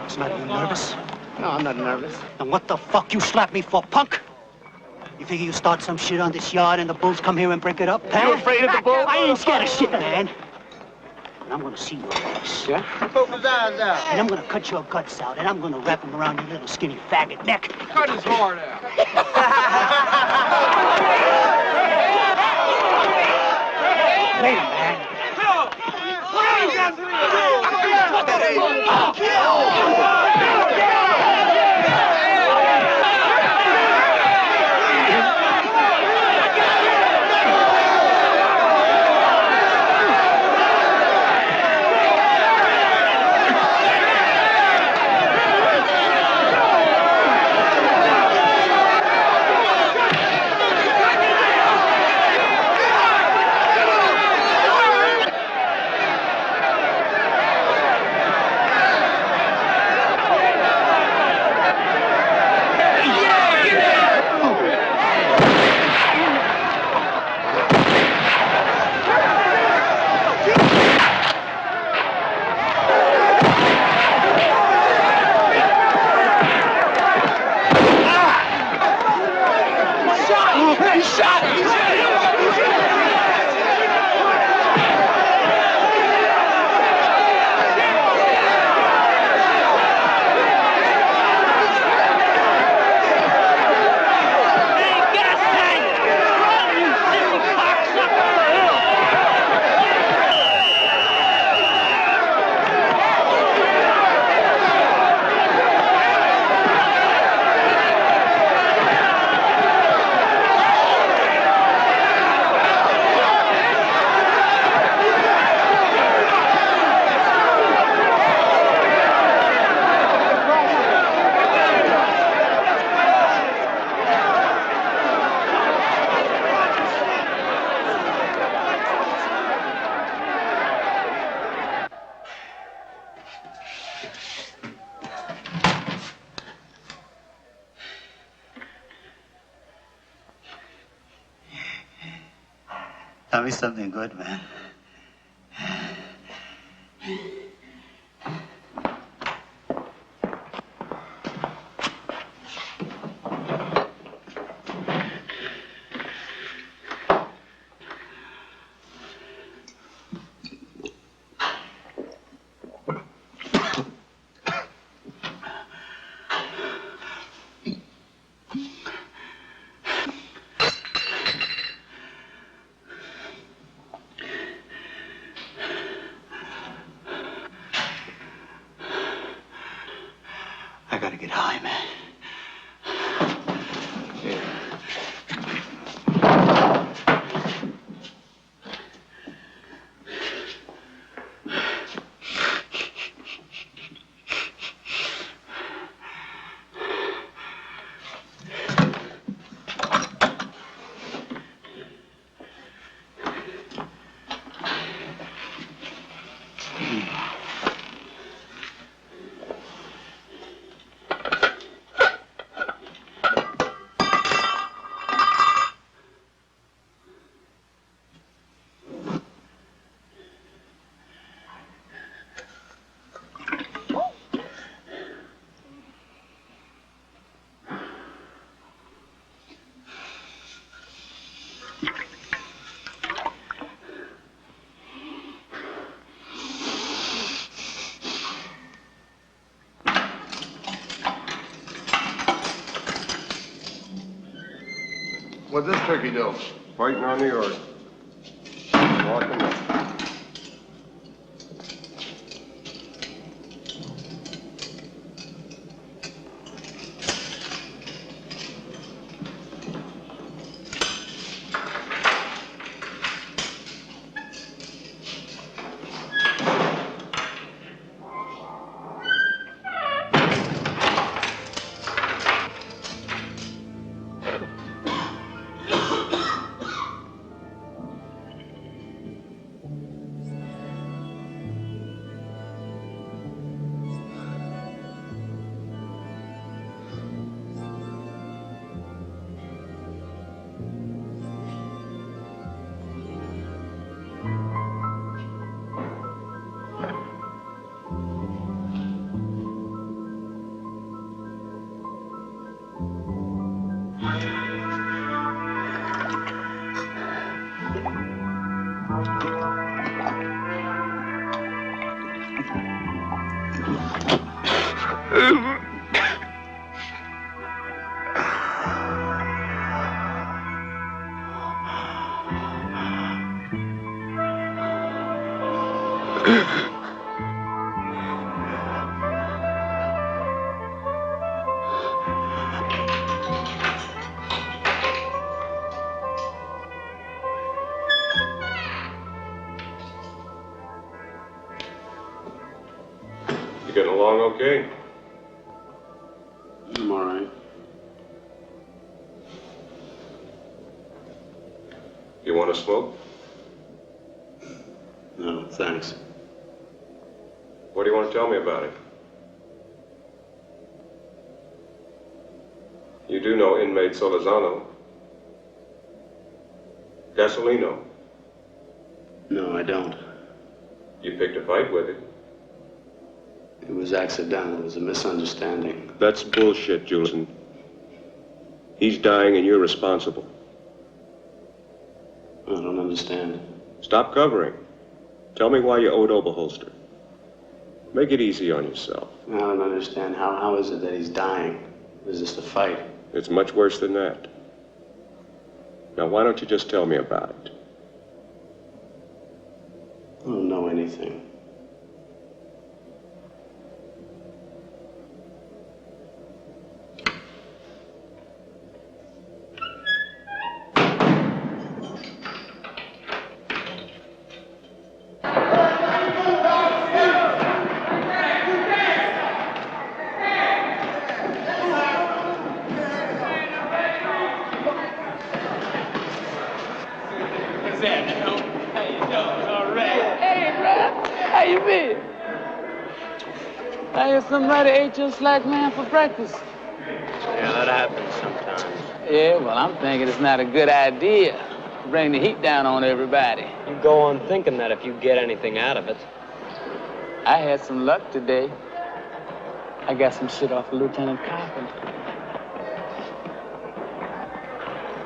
It's not you nervous? No, I'm not nervous. And what the fuck you slapped me for, punk? You figure you start some shit on this yard and the bulls come here and break it up? You afraid of the bulls? I ain't scared of shit, man. And I'm gonna see your ass. Yeah? Poke his eyes out. And I'm gonna cut your guts out, and I'm gonna wrap them around your little skinny faggot neck. Cut his heart out. Later, man. Tell me something good, man. I gotta get high, man. What's this turkey do? Fighting on the yard. Lock him up. You getting along okay? I'm all right. You want to smoke? No, thanks. What do you want to tell me about it? You do know inmate Solizano. Gasolino. No, I don't. You picked a fight with it. It was accidental. It was a misunderstanding. That's bullshit, Julian. He's dying and you're responsible. I don't understand. Stop covering. Tell me why you owed Oberholster. Make it easy on yourself. I don't understand. How is it that he's dying? Is this a fight? It's much worse than that. Now, why don't you just tell me about it? I don't know anything. Somebody ate your slack man for breakfast. Yeah, that happens sometimes. Yeah, well, I'm thinking it's not a good idea to bring the heat down on everybody. You go on thinking that if you get anything out of it. I had some luck today. I got some shit off of Lieutenant Carpenter.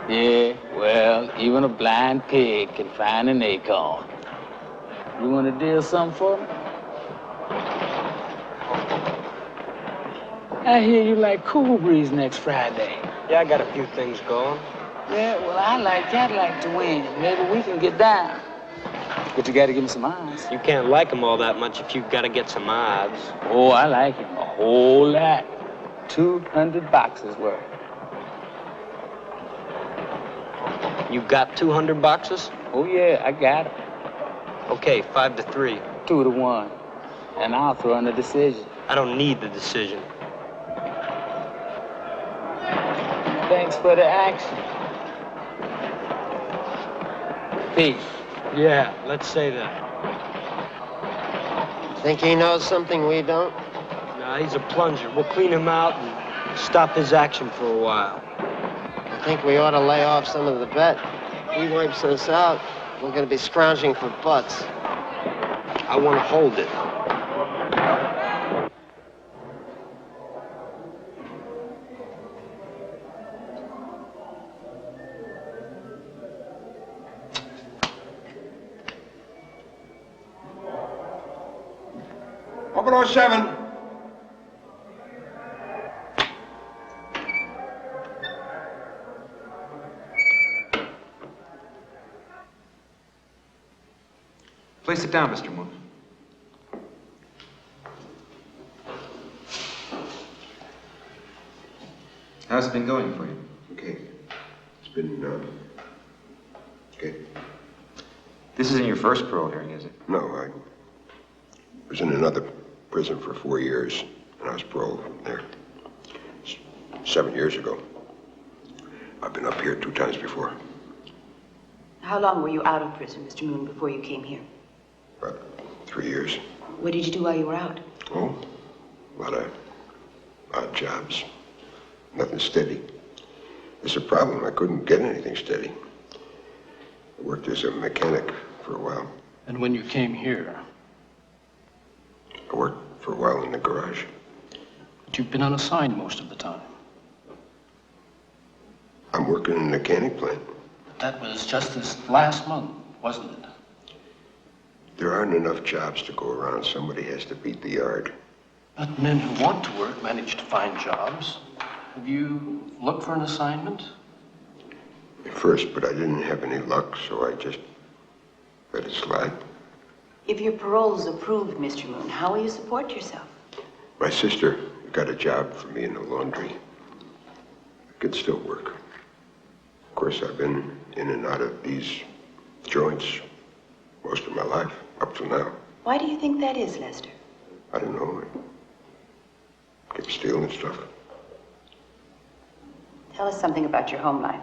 Yeah, well, even a blind pig can find an acorn. You want to deal something for me? I hear you like Cool Breeze next Friday. Yeah, I got a few things going. Yeah, well, I'd like to win. Maybe we can get down. But you gotta give me some odds. You can't like him all that much if you've got to get some odds. Oh, I like him a whole lot. 200 boxes worth. You got 200 boxes? Oh, yeah, I got it. Okay, 5-3. 2-1. And I'll throw in a decision. I don't need the decision. Thanks for the action. Peace. Yeah, let's say that. Think he knows something we don't? Nah, he's a plunger. We'll clean him out and stop his action for a while. I think we ought to lay off some of the bet. He wipes us out. We're going to be scrounging for butts. I want to hold it. Open 07. Please sit down, Mr. Moon. How's it been going for you? Okay. It's been, okay. This isn't your first parole hearing, is it? No, I was in another prison for 4 years, and I was paroled from there 7 years ago. I've been up here 2 times before. How long were you out of prison, Mr. Moon, before you came here? About 3 years. What did you do while you were out? Oh, a lot of odd jobs. Nothing steady. It's a problem. I couldn't get anything steady. I worked as a mechanic for a while. And when you came here? I worked for a while in the garage. But you've been unassigned most of the time. I'm working in a mechanic plant. But that was just this last month, wasn't it? There aren't enough jobs to go around. Somebody has to beat the yard. But men who want to work manage to find jobs. Have you looked for an assignment? At first, but I didn't have any luck, so I just let it slide. If your parole is approved, Mr. Moon, how will you support yourself? My sister got a job for me in the laundry. I could still work. Of course, I've been in and out of these joints most of my life, up till now. Why do you think that is, Lester? I don't know. I keep stealing stuff. Tell us something about your home life.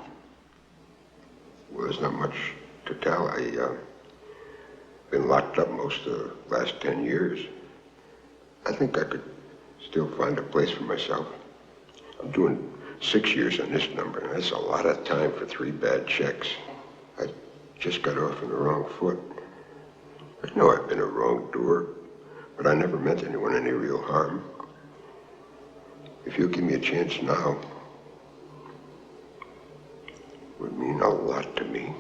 Well, there's not much to tell. I've been locked up most of the last 10 years. I think I could still find a place for myself. I'm doing 6 years on this number, and that's a lot of time for 3 bad checks. I just got off on the wrong foot. I know I've been a wrongdoer, but I never meant anyone any real harm. If you'll give me a chance now, it would mean a lot to me.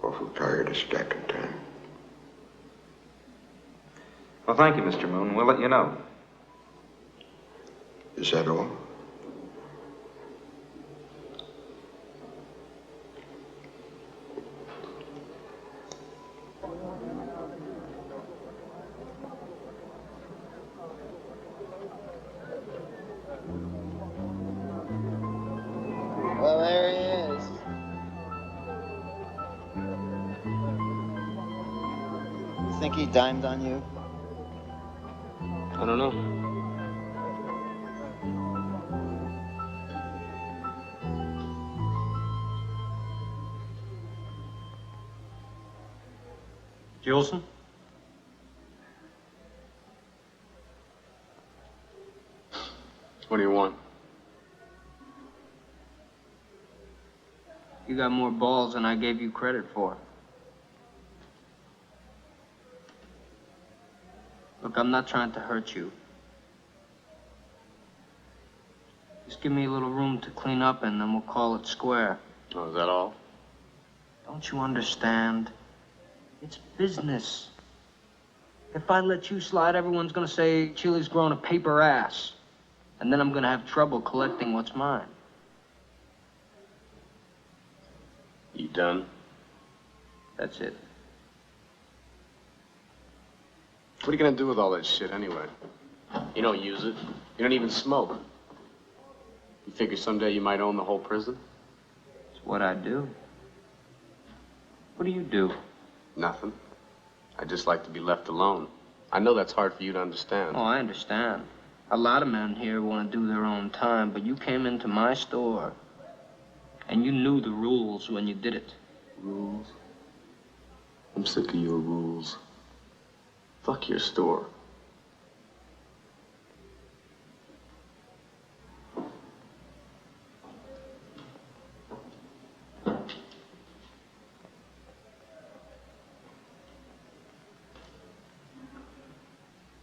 Awful tired of stacking time. Well, thank you, Mr. Moon. We'll let you know. Is that all? Well, there he is. You think he dimed on you? I don't know. Jolson? What do you want? You got more balls than I gave you credit for. Look, I'm not trying to hurt you. Just give me a little room to clean up and then we'll call it square. Oh, is that all? Don't you understand? It's business. If I let you slide, everyone's gonna say Chili's grown a paper ass. And then I'm gonna have trouble collecting what's mine. You done? That's it. What are you gonna do with all that shit anyway? You don't use it. You don't even smoke. You figure someday you might own the whole prison? It's what I do. What do you do? Nothing. I just like to be left alone. I know that's hard for you to understand. Oh, I understand. A lot of men here want to do their own time, but you came into my store and you knew the rules when you did it. Rules? I'm sick of your rules. Fuck your store.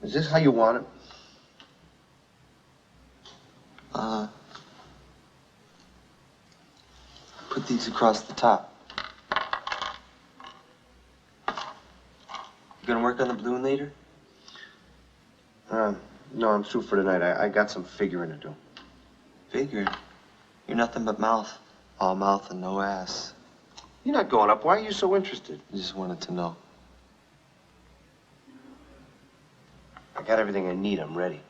Is this how you want it? Put these across the top. You gonna work on the balloon later? No, I'm through for tonight. I got some figuring to do. Figuring? You're nothing but mouth. All mouth and no ass. You're not going up. Why are you so interested? I just wanted to know. I got everything I need. I'm ready.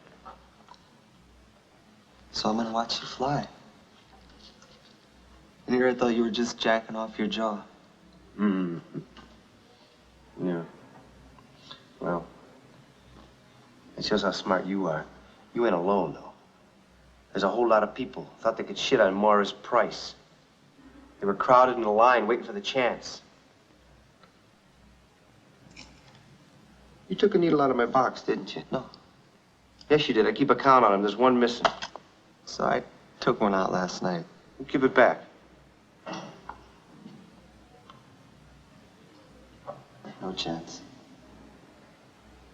So I'm gonna watch you fly. And here I thought you were just jacking off your jaw. Yeah. Well, it shows how smart you are. You ain't alone, though. There's a whole lot of people thought they could shit on Morris Price. They were crowded in a line waiting for the chance. You took a needle out of my box, didn't you? No. Yes, you did. I keep a count on them. There's one missing. So I took one out last night. Give it back. No chance.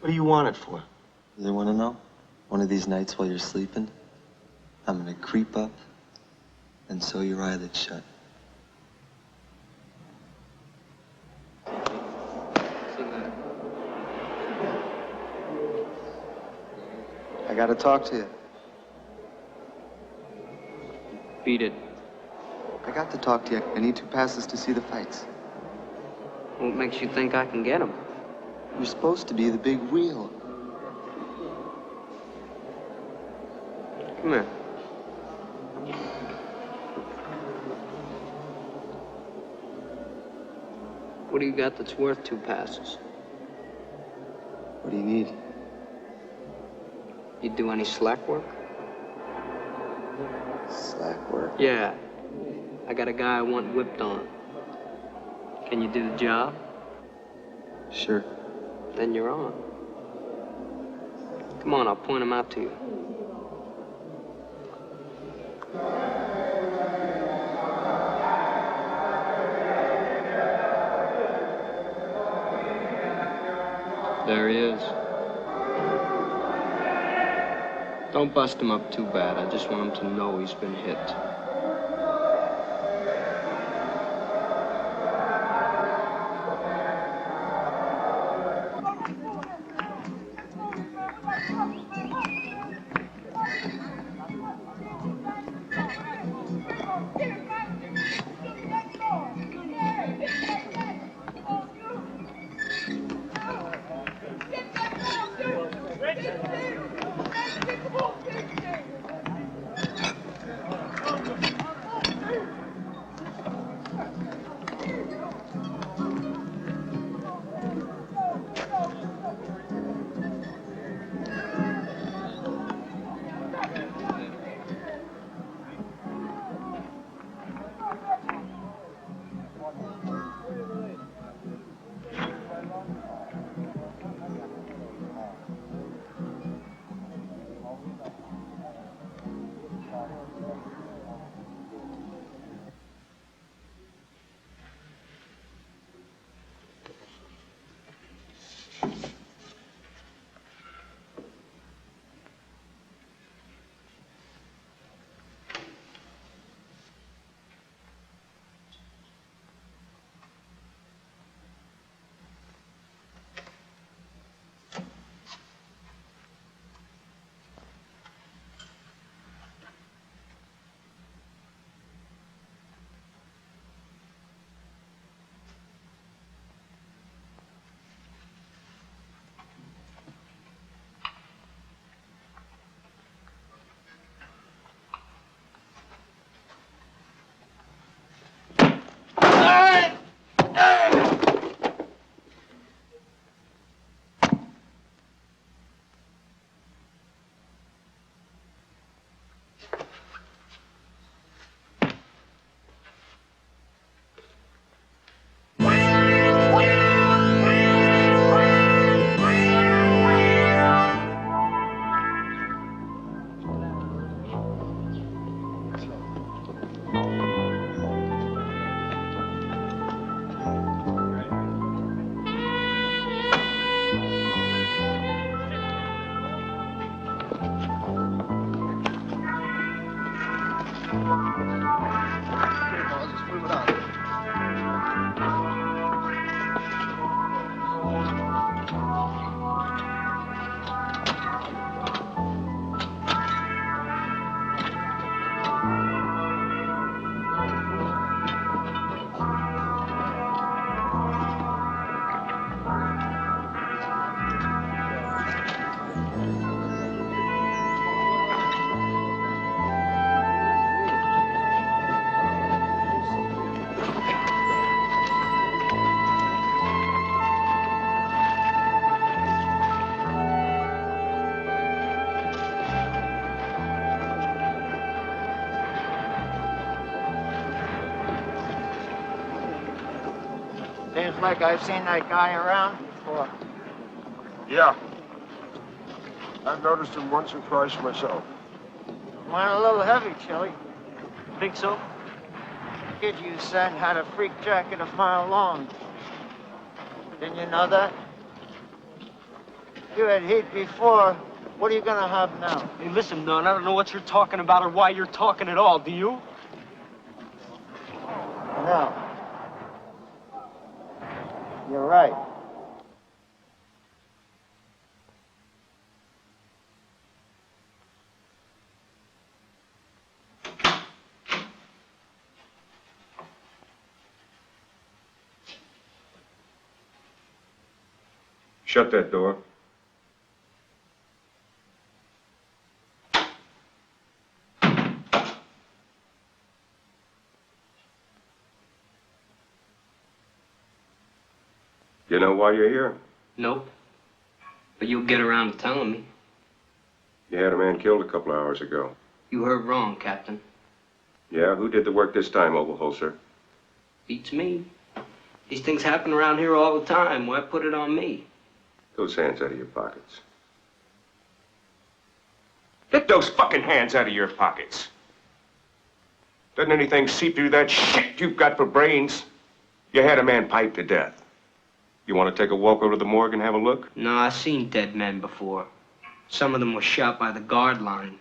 What do you want it for? You want to know? One of these nights while you're sleeping, I'm gonna creep up and sew your eyelids shut. I gotta talk to you. Beat it. I got to talk to you. I need 2 passes to see the fights. What makes you think I can get them? You're supposed to be the big wheel. Come here. What do you got that's worth 2 passes? What do you need? You do any slack work? Slack work? Yeah. I got a guy I want whipped on. Can you do the job? Sure. Then you're on. Come on, I'll point him out to you. There he is. Don't bust him up too bad. I just want him to know he's been hit. Seems like I've seen that guy around before. Yeah. I've noticed him once or twice myself. Went a little heavy, Chili. Think so? Kid you sent had a freak jacket a mile long. Didn't you know that? You had heat before. What are you gonna have now? Hey, listen, Don, I don't know what you're talking about or why you're talking at all, do you? No. You're right. Shut that door. You know why you're here? Nope. But you'll get around to telling me. You had a man killed a couple of hours ago. You heard wrong, Captain. Yeah, who did the work this time, Overholser? Beats me. These things happen around here all the time. Why put it on me? Those hands out of your pockets. Get those fucking hands out of your pockets. Doesn't anything seep through that shit you've got for brains? You had a man piped to death. You want to take a walk over to the morgue and have a look? No, I've seen dead men before. Some of them were shot by the guard line.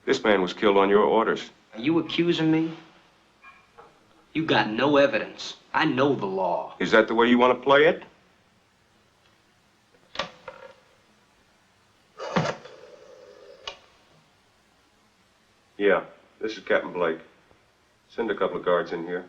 This man was killed on your orders. Are you accusing me? You got no evidence. I know the law. Is that the way you want to play it? Yeah, this is Captain Blake. Send a couple of guards in here.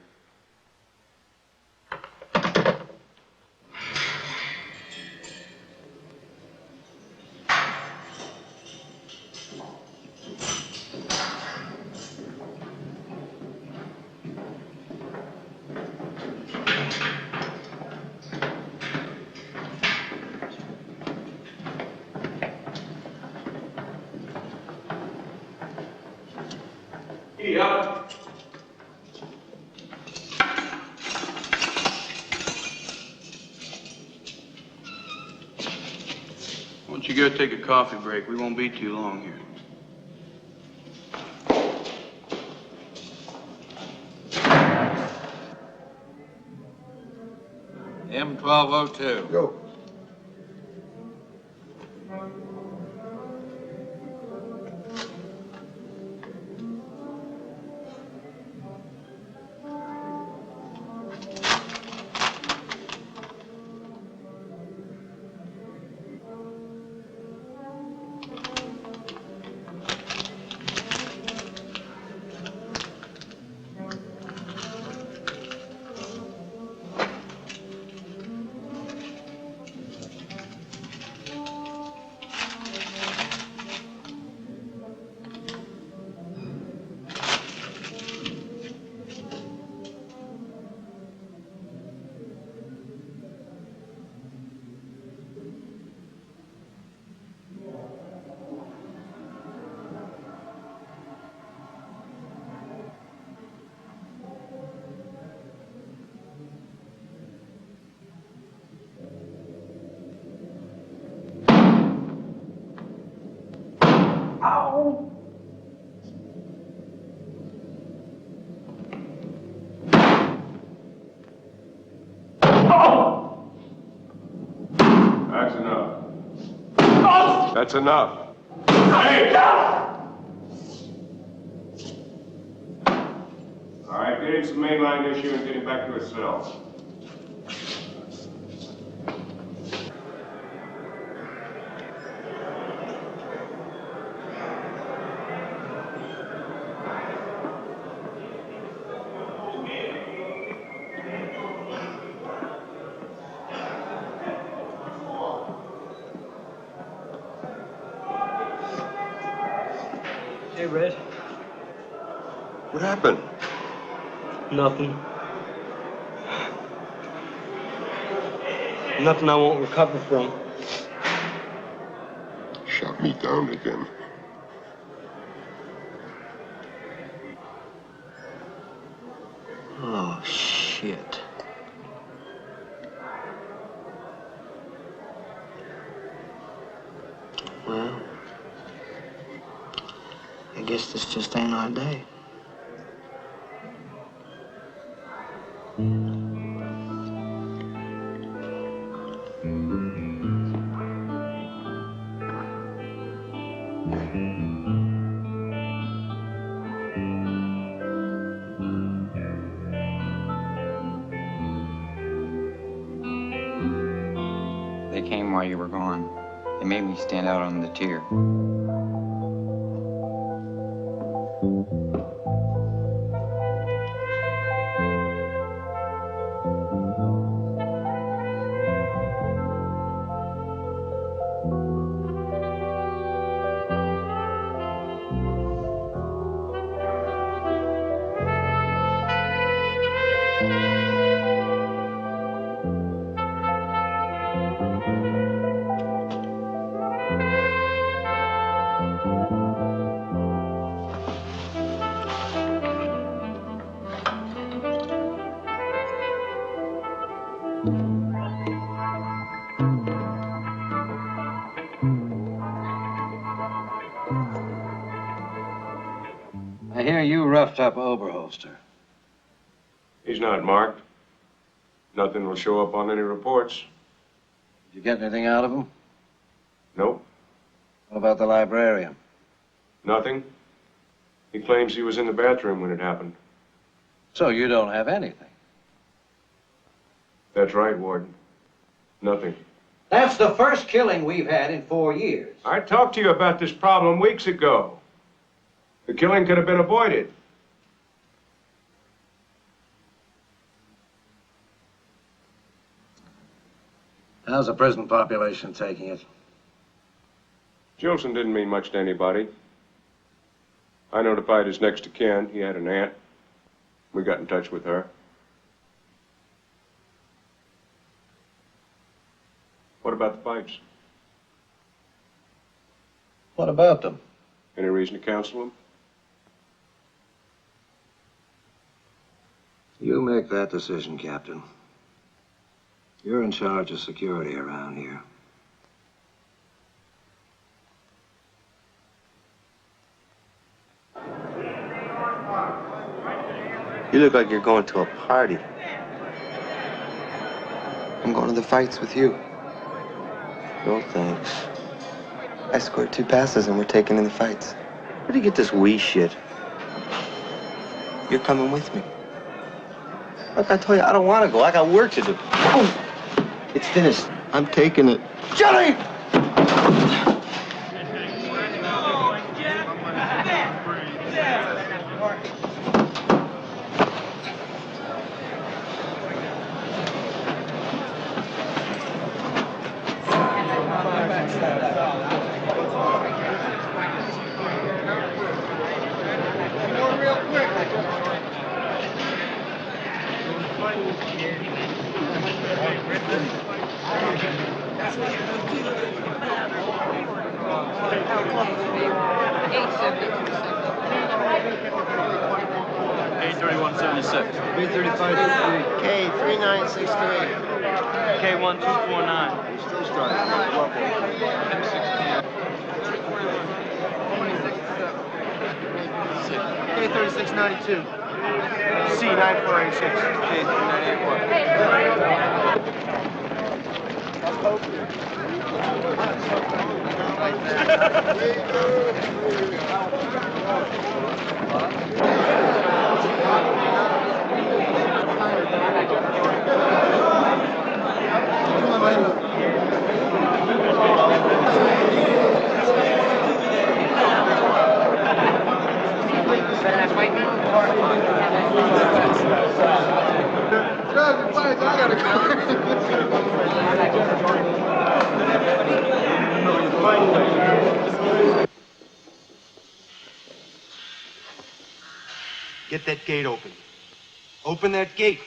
Yeah. Why don't you go take a coffee break? We won't be too long here. M1202. Go. That's enough. That's enough. All right, get him some mainline issue and get him back to his cell. Hey, Red. What happened? Nothing. Nothing I won't recover from. Shot me down again. Oh, shit. guess this just ain't our day. They came while you were gone. They made me stand out on the tier. I hear you roughed up Oberholster. He's not marked. Nothing will show up on any reports. Did you get anything out of him? Nope. What about the librarian? Nothing. He claims he was in the bathroom when it happened. So you don't have anything? That's right, Warden. Nothing. That's the first killing we've had in 4 years. I talked to you about this problem weeks ago. The killing could have been avoided. How's the prison population taking it? Jolson didn't mean much to anybody. I notified his next of kin. He had an aunt. We got in touch with her. What about the fights? What about them? Any reason to counsel them? You make that decision, Captain. You're in charge of security around here. You look like you're going to a party. I'm going to the fights with you. No thanks. I scored 2 passes and we're taking in the fights. Where do you get this wee shit? You're coming with me. Like I told you, I don't want to go. I got work to do. It's finished. I'm taking it. Johnny! Get that gate open. Open that gate.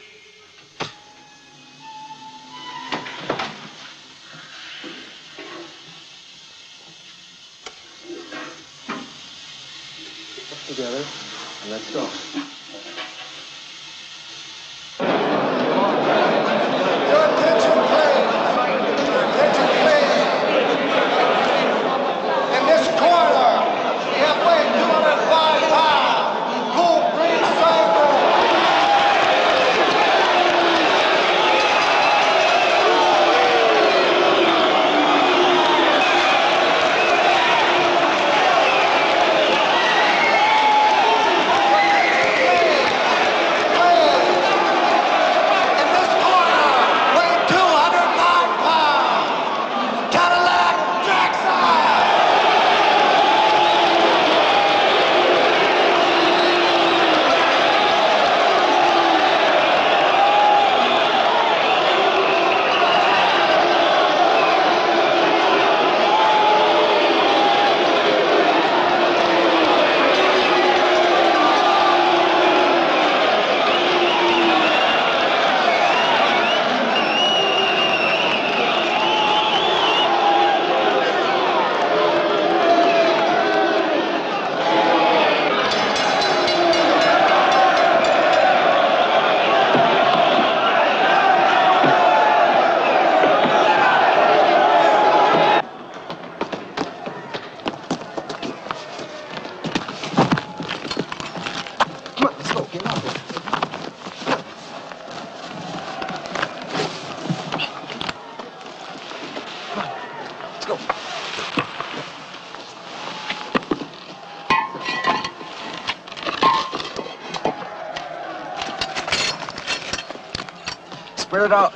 Together, and let's go. In this corner, we have played 205 Get up. Let's go. Spread it out.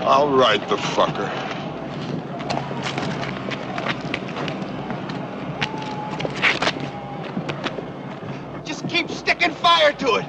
All right, the fucker. Just keep sticking fire to it.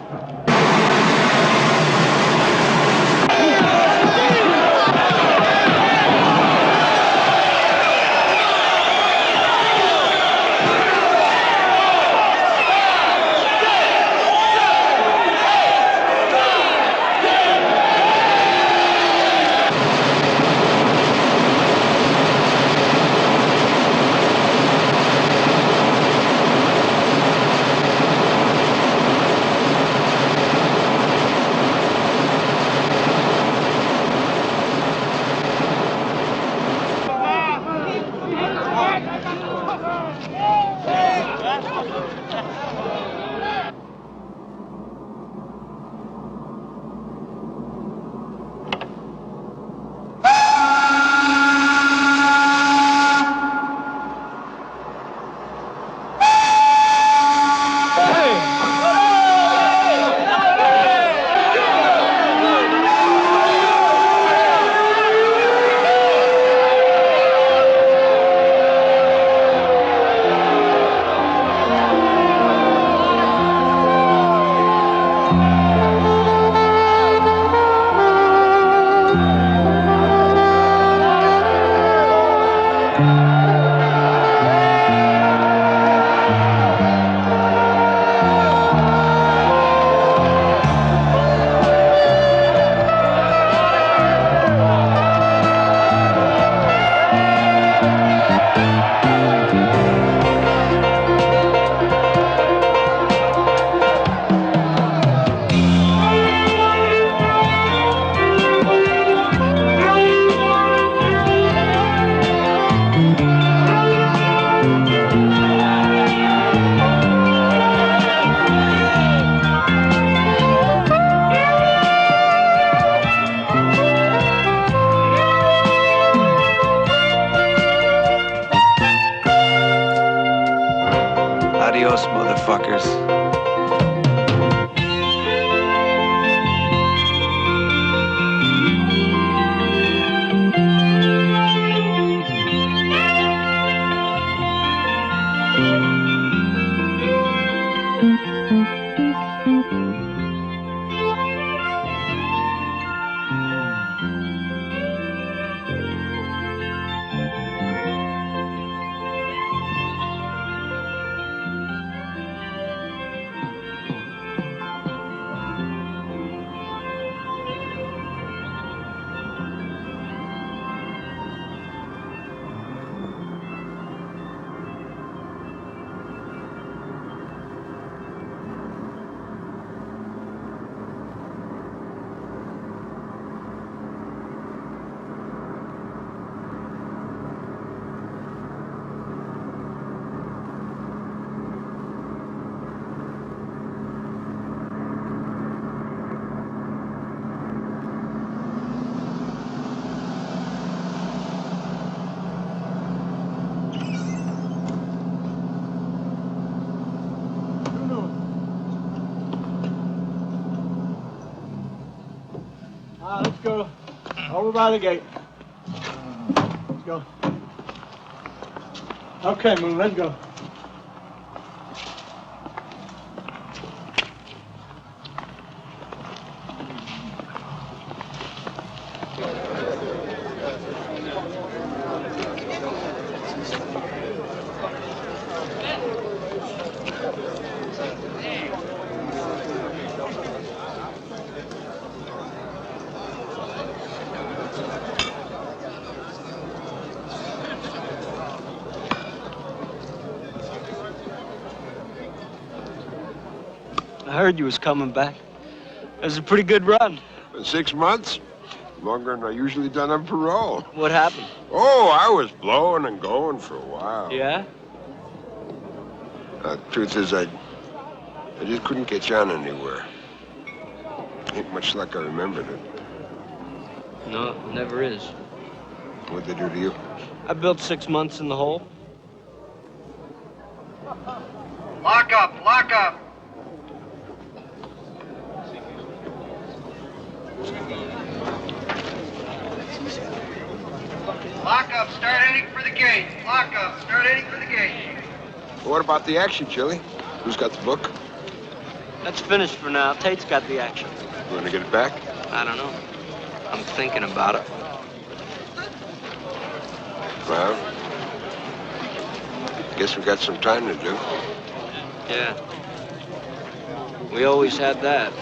Adios, motherfuckers. Let's go. Over by the gate. Let's go. Okay, Moon, let's go. I heard you was coming back. It was a pretty good run. 6 months? Longer than I usually done on parole. What happened? Oh, I was blowing and going for a while. Yeah? Truth is, I just couldn't catch on anywhere. Ain't much like I remembered it. No, never is. What'd they do to you? I built 6 months in the hole. Lock up, lock up. Lock up, start heading for the gate. Lock up, start heading for the gate. What about the action, Chili? Who's got the book? That's finished for now. Tate's got the action. You want to get it back? I don't know. I'm thinking about it. Well, guess we got some time to do. Yeah. We always had that.